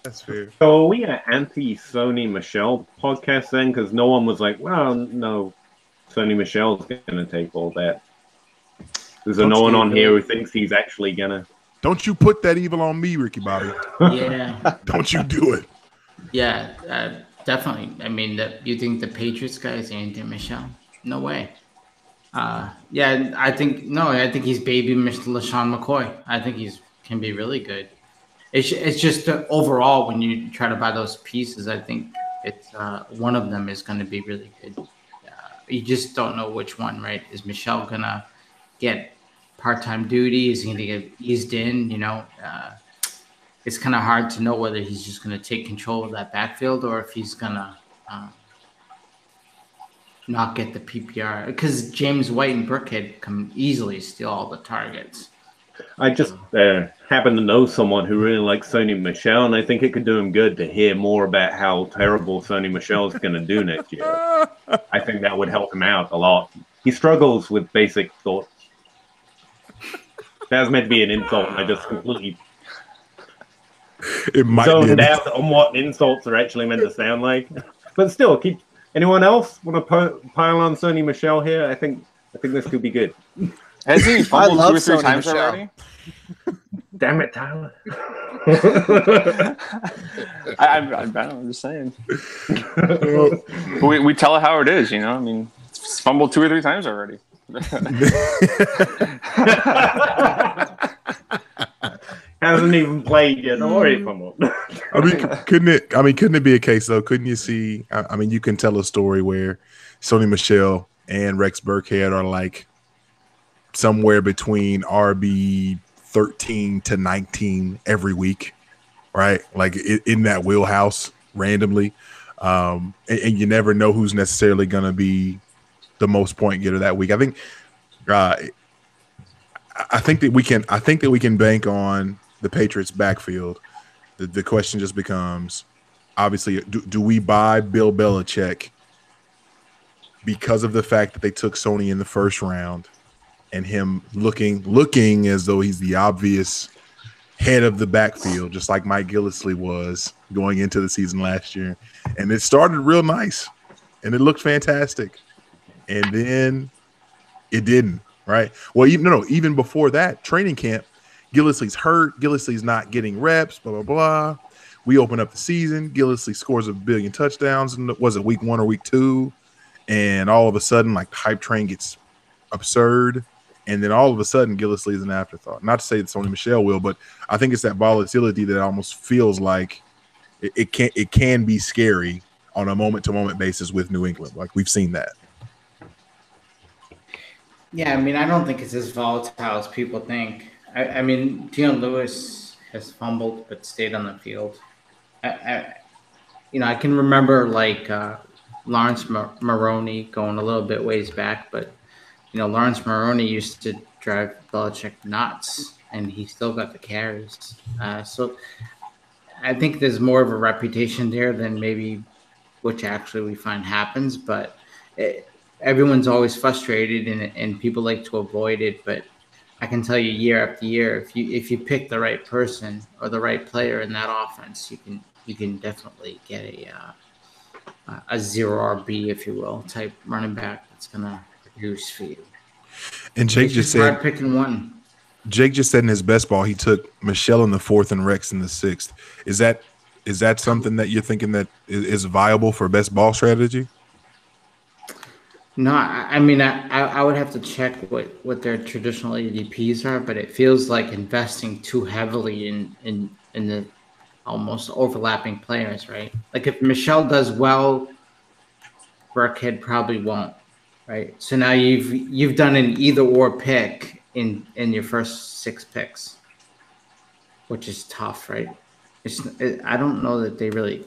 That's fair. So are we an anti-Sony Michel podcast then? Because no one was like, well, no, Sony Michel's going to take all that. There's no one on here who thinks he's actually going to. Don't you put that evil on me, Ricky Bobby. Yeah. Don't you do it. Yeah, definitely. I mean, you think the Patriots guy is anti-Michel? No way. I think he's baby LaShawn McCoy. I think can be really good. It's just overall, when you try to buy those pieces, I think it's one of them is going to be really good. You just don't know which one, right? Is Michel going to get part-time duty? Is he going to get eased in? It's kind of hard to know whether he's just going to take control of that backfield or if he's going to not get the PPR. Because James White and Burkhead can easily steal all the targets. I just happen to know someone who really likes Sony Michel, and I think it could do him good to hear more about how terrible Sony Michel is going to do next year. I think that would help him out a lot. He struggles with basic thoughts. That was meant to be an insult, and I just completely zoned out on what insults are actually meant to sound like. But still, anyone else want to pile on Sony Michel here? I think this could be good. Hasn't he fumbled 2 or 3 times already? Damn it, Tyler. I'm just saying. we tell it how it is, I mean, it's fumbled 2 or 3 times already. Hasn't even played yet. Already fumbled. Couldn't it be a case though? Couldn't you see? I mean, you can tell a story where Sony Michel and Rex Burkhead are like somewhere between RB 13 to 19 every week, right? Like in that wheelhouse randomly. And you never know who's necessarily going to be the most point getter that week. I think that we can bank on the Patriots backfield. The question just becomes, obviously, do we buy Bill Belichick because of the fact that they took Sony in the first round and him looking as though he's the obvious head of the backfield, just like Mike Gillislee was going into the season last year. And it started real nice and it looked fantastic. And then it didn't, right? Well, even before that, training camp, Gillislee's hurt. Gillislee's not getting reps, blah, blah, blah. We open up the season. Gillislee scores 1 billion touchdowns. Was it week 1 or week 2? And all of a sudden, like, the hype train gets absurd. And then all of a sudden, Gillislee is an afterthought. Not to say that Sony Michel will, but I think it's that volatility that almost feels like it can be scary on a moment-to-moment basis with New England. Like, we've seen that. Yeah, I mean, I don't think it's as volatile as people think. I mean, Deion Lewis has fumbled but stayed on the field. I can remember like Lawrence Maroney going a little bit ways back, but Lawrence Maroney used to drive Belichick nuts, and he still got the carries. So I think there's more of a reputation there than maybe which actually we find happens, but everyone's always frustrated and people like to avoid it. But I can tell you year after year, if you pick the right person or the right player in that offense, you can definitely get a zero RB, if you will, type running back that's gonna produce for you. And Jake It's just hard said picking one. Jake just said in his best ball he took Michelle in the 4th and Rex in the 6th. Is that something that you're thinking that is viable for best ball strategy? No, I mean, I would have to check what their traditional ADPs are, but it feels like investing too heavily in the almost overlapping players, right? Like if Michelle does well, Burkhead probably won't, right? So now you've done an either or pick in your first 6 picks, which is tough, right? I don't know that they really.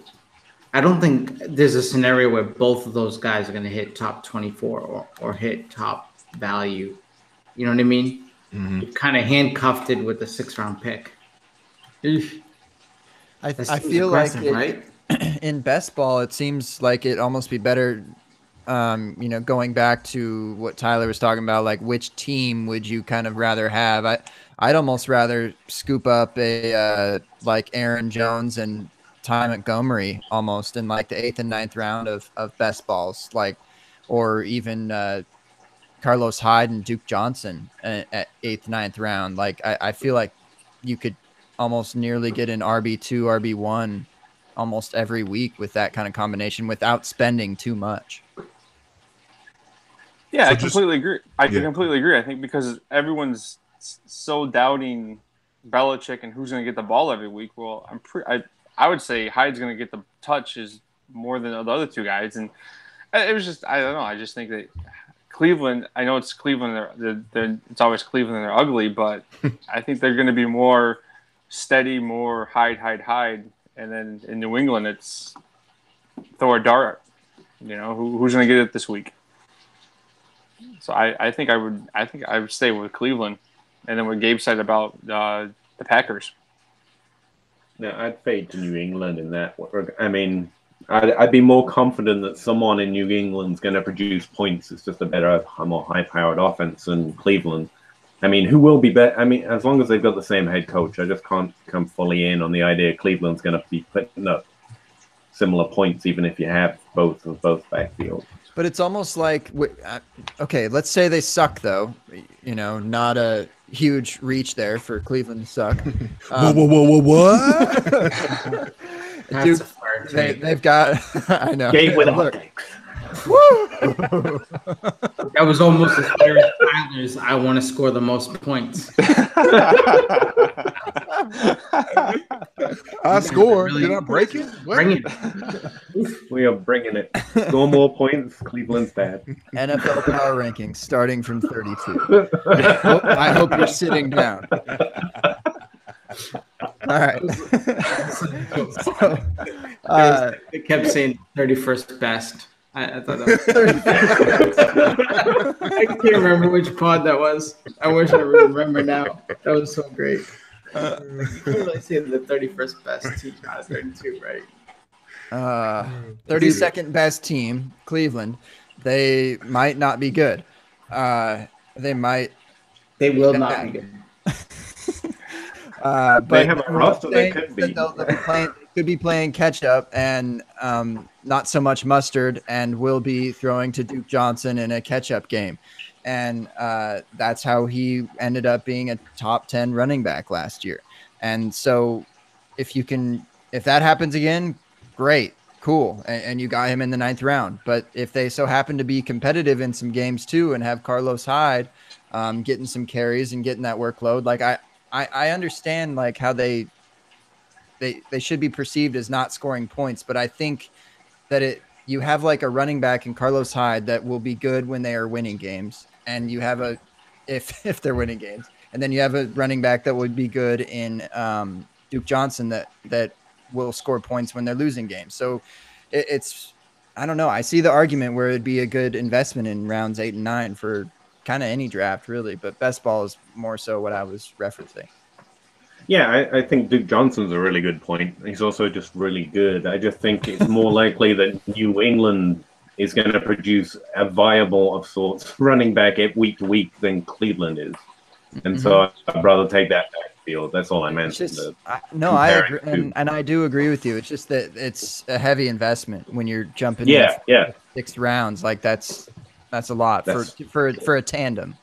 I don't think there's a scenario where both of those guys are going to hit top 24 or hit top value. You know what I mean? Mm-hmm. You've kind of handcuffed it with the 6th-round pick. I feel like right? In best ball, it seems like it almost be better. Going back to what Tyler was talking about, like which team would you kind of rather have? I'd almost rather scoop up a like Aaron Jones and Ty Montgomery almost in like the 8th and 9th round of best balls, like, or even Carlos Hyde and Duke Johnson at 8th, 9th round. Like I feel like you could almost nearly get an RB2, RB1 almost every week with that kind of combination without spending too much. Yeah, So I completely agree. I completely agree. I think because everyone's so doubting Belichick and who's going to get the ball every week. Well, I would say Hyde's going to get the touches more than the other 2 guys, and it was just I don't know. I just think that Cleveland. I know it's Cleveland. It's always Cleveland. And they're ugly, but I think they're going to be more steady, more Hyde, and then in New England, it's throw a dart. Who's going to get it this week? So I think I would stay with Cleveland, and then what Gabe said about the Packers. No, I'd fade to New England in that. I mean, I'd be more confident that someone in New England's going to produce points. It's just a more high-powered offense than Cleveland. I mean, who will be better? I mean, as long as they've got the same head coach, I just can't come fully in on the idea Cleveland's going to be putting up similar points, even if you have both backfield. But it's almost like, okay, let's say they suck, though. Not a huge reach there for Cleveland to suck. Whoa, what? Dude, they've got, I know. Game with optics. That was almost as fair as Tyler's. I want to score the most points. I scored. Did I break it? Bring it. We are bringing it. Score more points. Cleveland's bad. NFL power rankings starting from 32. I hope you're sitting down. All right. They kept saying 31st best. I thought that was I can't remember which pod that was. I wish I remember now. That was so great. I see the 31st best team out of 32, right? 32nd best team, Cleveland. They might not be good. They will not be good. But they have a roster they could be. They could be playing catch up and not so much mustard, and will be throwing to Duke Johnson in a catch up game. And that's how he ended up being a top 10 running back last year. And so if that happens again, great, cool. And you got him in the 9th round. But if they so happen to be competitive in some games too, and have Carlos Hyde getting some carries and getting that workload, like I understand like how they should be perceived as not scoring points, but I think that you have like a running back in Carlos Hyde that will be good when they are winning games, and you have if they're winning games, and then you have a running back that would be good in Duke Johnson that will score points when they're losing games. So it's I don't know. I see the argument where it'd be a good investment in rounds 8 and 9 for kind of any draft really, but best ball is more so what I was referencing. Yeah, I think Duke Johnson's a really good point. He's also just really good. I just think it's more likely that New England is going to produce a viable of sorts running back week to week than Cleveland is. And so I'd rather take that backfield. That's all I meant. I agree, and I do agree with you. It's just that it's a heavy investment when you're jumping in 6 rounds. Like that's a lot for a tandem.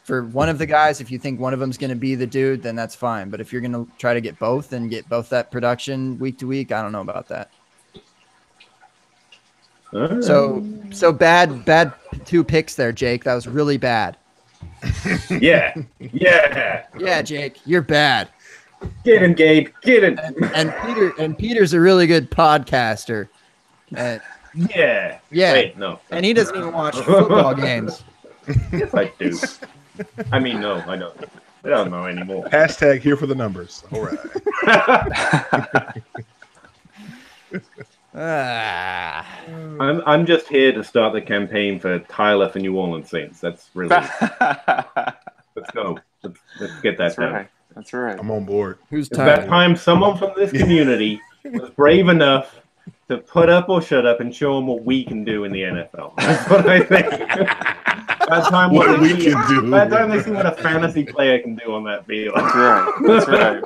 For one of the guys, if you think one of them's going to be the dude, then that's fine. But if you're going to try to get both and get both that production week to week, I don't know about that. So bad 2 picks there, Jake. That was really bad. Yeah. Yeah, Jake, you're bad. Get him, Gabe. Get him. And Peter's a really good podcaster. Yeah. Wait, no. And he doesn't even watch football games. Yes, I do. I mean, no, I don't. I don't know anymore. Hashtag here for the numbers. All right. I'm just here to start the campaign for Tyler for New Orleans Saints. That's really. Let's go. Let's get that done. Right. That's right. I'm on board. It's that time someone from this community was brave enough to put up or shut up and show them what we can do in the NFL. That's what I think. That time what we can do. That time they see what a fantasy player can do on that field. That's right.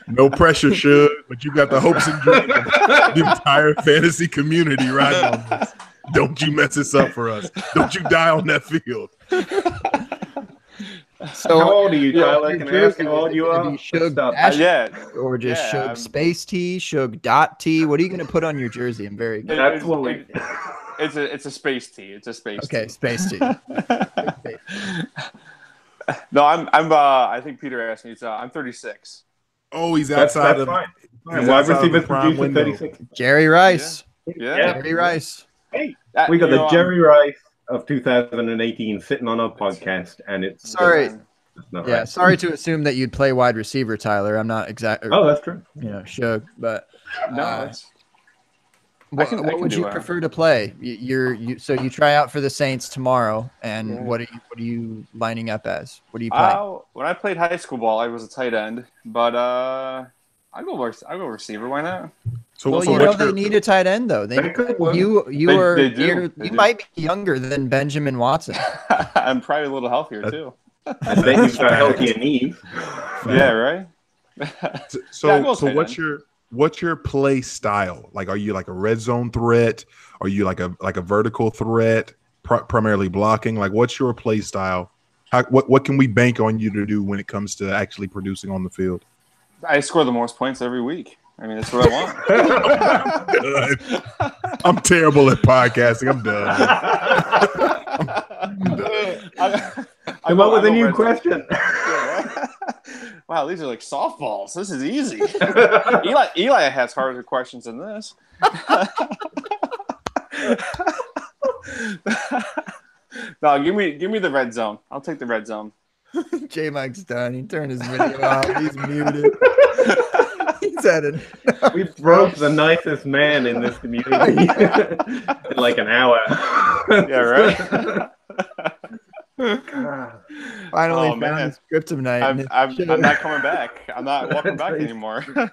No pressure, Shug, but you got the hopes and dreams of the entire fantasy community right on this. Don't you mess this up for us. Don't you die on that field. So how old are you, Tyler? Can I ask how old you are? Or just Shug Space T, Shug.T. What are you going to put on your jersey? I'm very good. Absolutely. It's a space tee. It's a space tee. Okay, space tee. No, I think Peter asked me. I'm 36. Oh, he's outside of fine. Wide receiver producing 36. Jerry Rice. Yeah. Jerry Rice. Hey, we got the Jerry Rice of 2018 sitting on our podcast, and it's sorry. Right. Sorry to assume that you'd play wide receiver, Tyler. I'm not exactly. Oh, that's true. Shug, but no. What would you prefer to play? So you try out for the Saints tomorrow, and what are you lining up as? What do you play? When I played high school ball, I was a tight end, but I go receiver. Why not? So they need a tight end though. You might be younger than Benjamin Watson. I'm probably a little healthier too. And then you've got healthier knees. Yeah, right. So what's your play style? Like, are you like a red zone threat? Are you like a vertical threat, primarily blocking? Like, what's your play style? What can we bank on you to do when it comes to actually producing on the field? I score the most points every week. I mean, that's what I want. I'm terrible at podcasting. I'm done. Come up with a new question. Wow, these are like softballs. This is easy. Eli has harder questions than this. No, give me the red zone. I'll take the red zone. J Mike's done. He turned his video off. He's muted. He's at it. We broke the nicest man in this community in like an hour. Yeah, right. Finally found the script tonight. I'm not coming back. I'm not walking back anymore. He's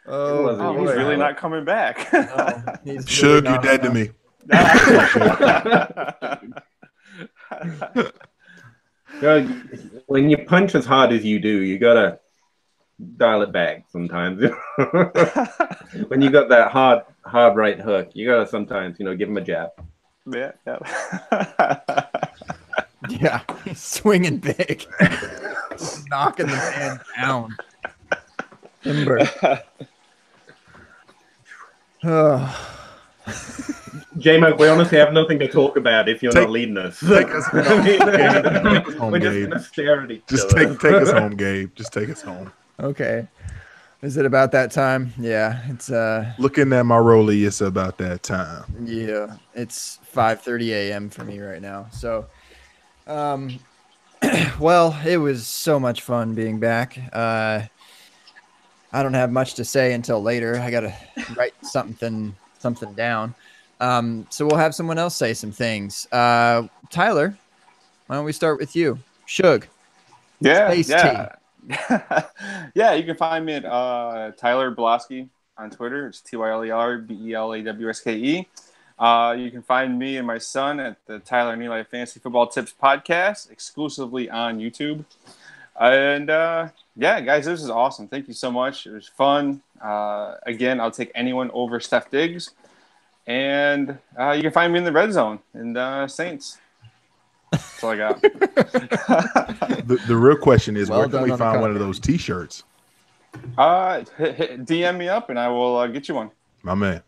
really not coming back. No, Shug, you're dead to me. When you punch as hard as you do, you gotta dial it back sometimes. When you got that hard right hook, you gotta sometimes, give him a jab. Yeah. Yeah, he's swinging big, knocking the man down. Timber. J-Mac, we honestly have nothing to talk about if you're not leading us. Take us home, we're just going to stare at each other. Just take us home, Gabe. Just take us home. Okay. Is it about that time? Yeah, it's looking at my rollie, it's about that time. Yeah, it's 5:30 a.m. for me right now. So, well, it was so much fun being back. I don't have much to say until later. I gotta write something down. So we'll have someone else say some things. Tyler, why don't we start with you? Shug. Yeah, Space yeah. Yeah, you can find me at Tyler Belawski on Twitter. It's TYLERBELAWSKE. You can find me and my son at the Tyler and Eli Fantasy Football Tips podcast, exclusively on YouTube. And yeah, guys, this is awesome. Thank you so much. It was fun. Again, I'll take anyone over Steph Diggs. And you can find me in the red zone and Saints. That's all I got. The real question is, Well where can done we on the find one of cover. those T-shirts? DM me up and I will get you one. My man.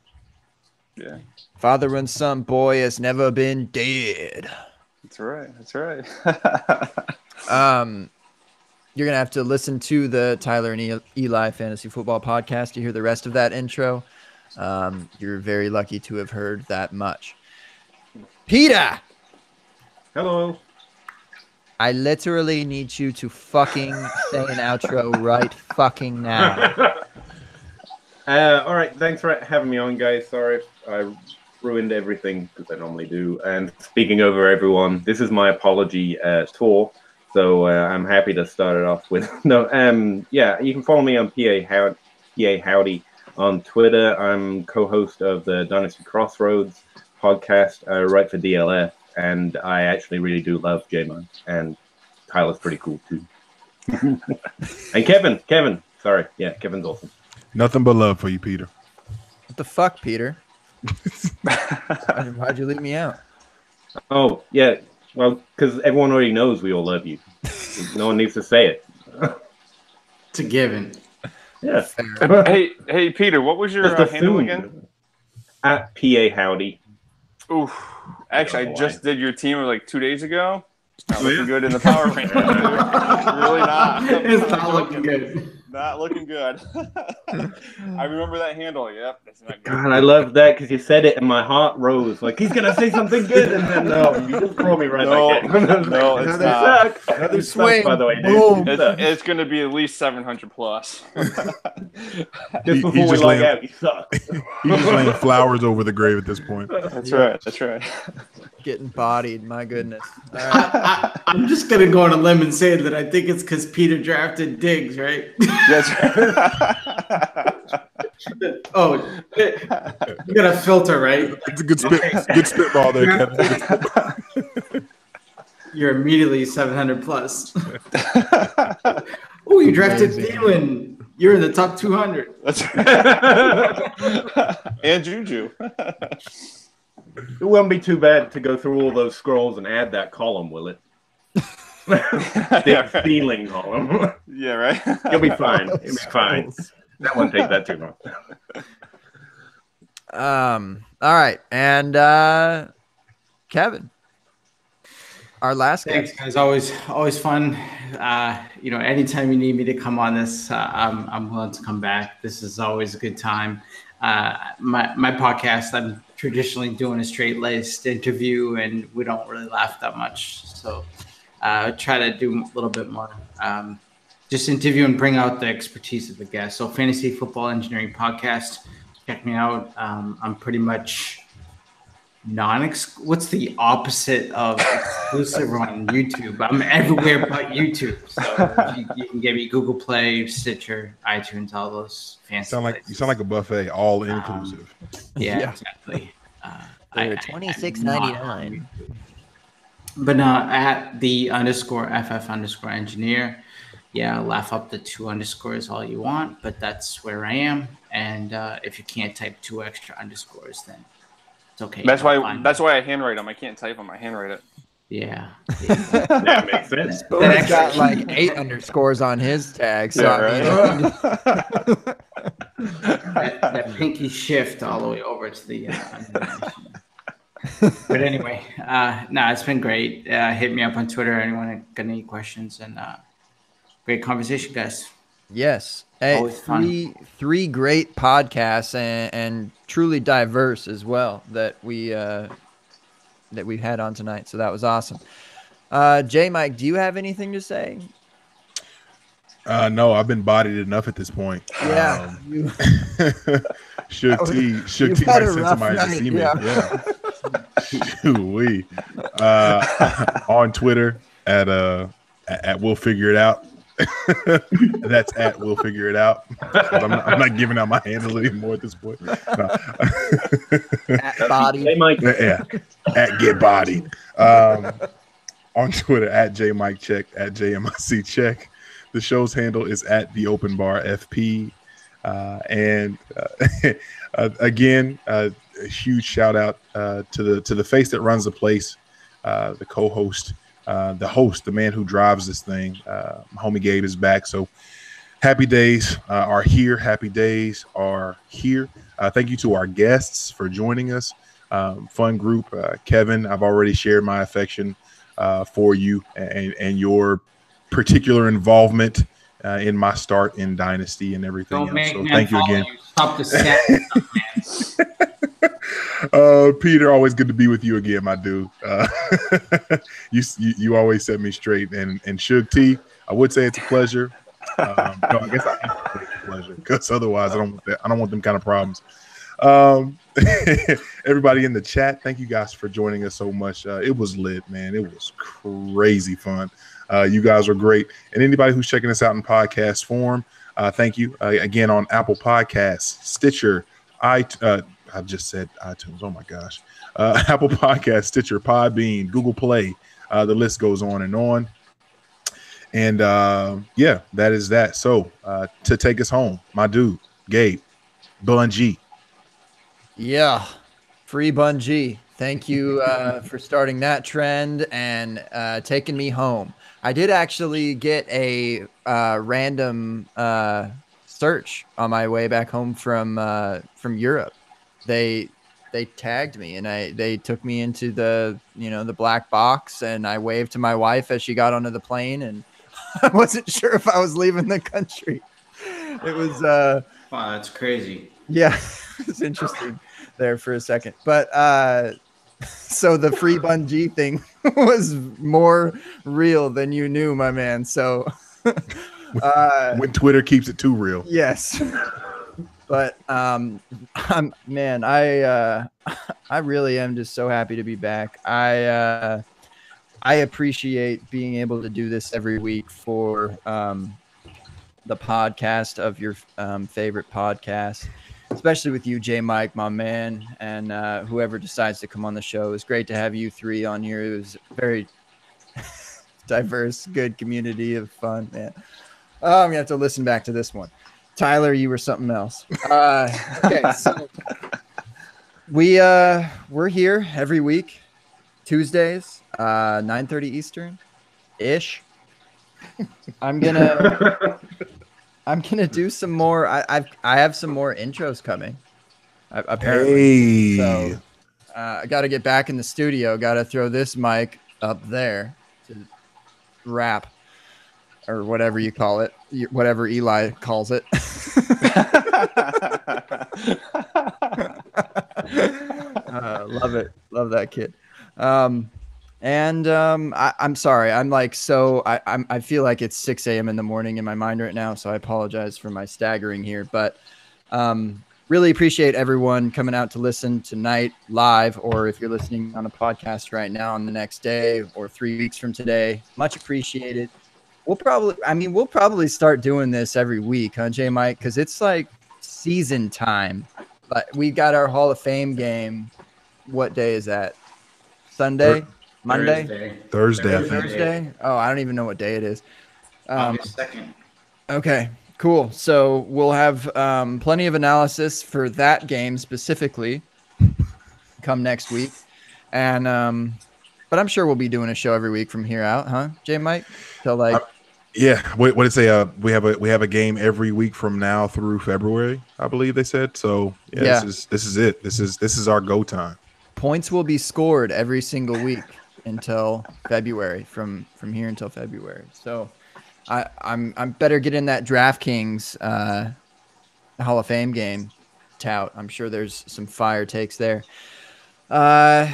Yeah, Father and son, boy has never been dead. that's right. That's right. You're gonna have to listen to the Tyler and Eli Fantasy Football podcast to hear the rest of that intro. You're very lucky to have heard that much. Peter, Hello. I literally need you to fucking say an outro right fucking now. All right. Thanks for having me on, guys. Sorry if I ruined everything because I normally do. And speaking over everyone, this is my apology tour. So I'm happy to start it off with yeah. You can follow me on PA Howdy on Twitter. I'm co-host of the Dynasty Crossroads podcast. I write for DLF, and I actually really do love J-Man, and Tyler's pretty cool too. And Kevin, sorry, yeah, Kevin's awesome. Nothing but love for you, Peter. What the fuck, Peter? Why'd you leave me out? Oh yeah, well, because everyone already knows we all love you. No one needs to say it. It's a given. Yeah. Hey, Peter, what was your Just handle assumed. again? At PA Howdy. Oof. Actually, Oh, I just did your team like 2 days ago. Not Oh, looking yeah? good in the power rankings, dude. Really not. It's not looking good. Not looking good. I remember that handle. Yep, that's not good. God, I love that because you said it and my heart rose. Like, he's going to say something good. And then, no, you just throw me right No, back in. no, it's Another not. suck. Another swing. suck, by the way. Boom. Dude. It's going to be at least 700 plus. Just before he's we just log laying- out, you suck. He's just laying flowers over the grave at this point. That's right. That's right. Getting bodied, my goodness. All right. I'm just gonna go on a limb and say that I think it's because Peter drafted Diggs, right? That's right. Oh, you got a filter, right? It's a good spitball there, Kevin. You're immediately 700 plus. Oh, you drafted Amazing. Thielen. You're in the top 200. That's right. And Juju. It won't be too bad to go through all those scrolls and add that column, will it? The ceiling column. Yeah, right. You'll be fine. You'll be fine. That won't take that too long. All right, and Kevin, our last Thanks, guest. guys. Always fun. Anytime you need me to come on this, I'm willing to come back. This is always a good time. My podcast, I'm traditionally doing a straight-laced interview, and we don't really laugh that much. So I try to do a little bit more. Just interview and bring out the expertise of the guest. So Fantasy Football Engineering Podcast, check me out. I'm pretty much what's the opposite of exclusive on YouTube? I'm everywhere but YouTube. So you can get me Google Play, Stitcher, iTunes, all those fancy places. You sound like a buffet, all inclusive. Yeah, exactly. They're $26.99. But at the _FF_engineer. Yeah, laugh up the 2 underscores all you want, but that's where I am. And if you can't type 2 extra underscores, then it's okay. That's why I handwrite them. I can't type them. I handwrite it. Yeah. That makes sense. He's got like 8 underscores on his tag. So Yeah, that pinky shift all the way over to the but anyway, it's been great. Hit me up on Twitter. Anyone got any questions? And great conversation, guys. Yes. Hey, three great podcasts and truly diverse as well that we've had on tonight. So that was awesome. J Mike, do you have anything to say? No, I've been bodied enough at this point. Yeah. Shook T might send somebody to see me. Yeah. Shoo-wee. On Twitter at at We'll Figure It Out. That's at We'll Figure It Out. I'm not giving out my handle anymore at this point. No. At body. Yeah. At Get Bodied. On Twitter at JMikeCheck, at JMICCheck. The show's handle is at The Open Bar FP. Again, a huge shout out to the face that runs the place, the co-host, the host, the man who drives this thing. Homie Gabe is back. So happy days are here. Happy days are here. Thank you to our guests for joining us. Fun group. Kevin, I've already shared my affection for you and your particular involvement in my start in Dynasty and everything else. So thank you again. Stop the set, Peter, always good to be with you again, my dude. You always set me straight. And Suge T, I would say it's a pleasure. No, I guess I have to say it's a pleasure because otherwise I don't want them kind of problems. Everybody in the chat, thank you guys for joining us so much. It was lit, man. It was crazy fun. You guys are great. And anybody who's checking us out in podcast form, thank you. Again, on Apple Podcasts, Stitcher, I just said iTunes. Oh my gosh. Apple Podcasts, Stitcher, Podbean, Google Play. The list goes on and on. And yeah, that is that. So to take us home, my dude, Gabe, Bun G. Yeah, free Bun G. Thank you for starting that trend and taking me home. I did actually get a random search on my way back home from Europe. They tagged me and they took me into the black box, and I waved to my wife as she got onto the plane, and I wasn't sure if I was leaving the country. It was wow, that's crazy. Yeah, it's interesting there for a second. But so the free Bun G thing was more real than you knew, my man. So when Twitter keeps it too real. Yes. But I really am just so happy to be back. I appreciate being able to do this every week for the podcast of your favorite podcast, especially with you, J Mike, my man, and whoever decides to come on the show. It's great to have you three on here. It was a very diverse, good community of fun, man. Oh, I'm gonna have to listen back to this one. Tyler, you were something else. Okay, so we're here every week, Tuesdays, 9:30 Eastern, ish. I'm gonna do some more. I have some more intros coming. Apparently, so I got to get back in the studio. Got to throw this mic up there to rap. Or whatever you call it, whatever Eli calls it. Love it. Love that kid. I'm sorry. I'm like, so I feel like it's 6 a.m. in the morning in my mind right now. So I apologize for my staggering here, but really appreciate everyone coming out to listen tonight live, or if you're listening on a podcast right now on the next day or 3 weeks from today, much appreciated. We'll probably start doing this every week, huh, J Mike? Because it's like season time. But we got our Hall of Fame game. What day is that? Sunday? Monday? Thursday, I think. Thursday? Oh, I don't even know what day it is. August 2nd. Okay, cool. So we'll have plenty of analysis for that game specifically come next week. And but I'm sure we'll be doing a show every week from here out, huh, J Mike? So like yeah, what did it say? We have a game every week from now through February, I believe they said. So yeah. This is it. This is our go time. Points will be scored every single week until February, from here until February. So I'm better getting that DraftKings Hall of Fame game tout. I'm sure there's some fire takes there. I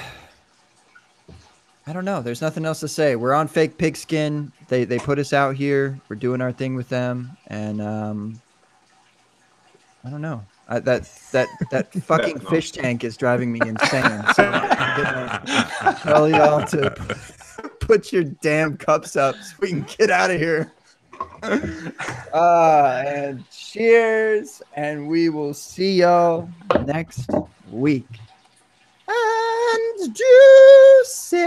don't know. There's nothing else to say. We're on Fake Pigskin. They put us out here. We're doing our thing with them, and I don't know. That fucking fish tank is driving me insane. So I'm gonna tell y'all to put your damn cups up so we can get out of here. And cheers, and we will see y'all next week. And deuces.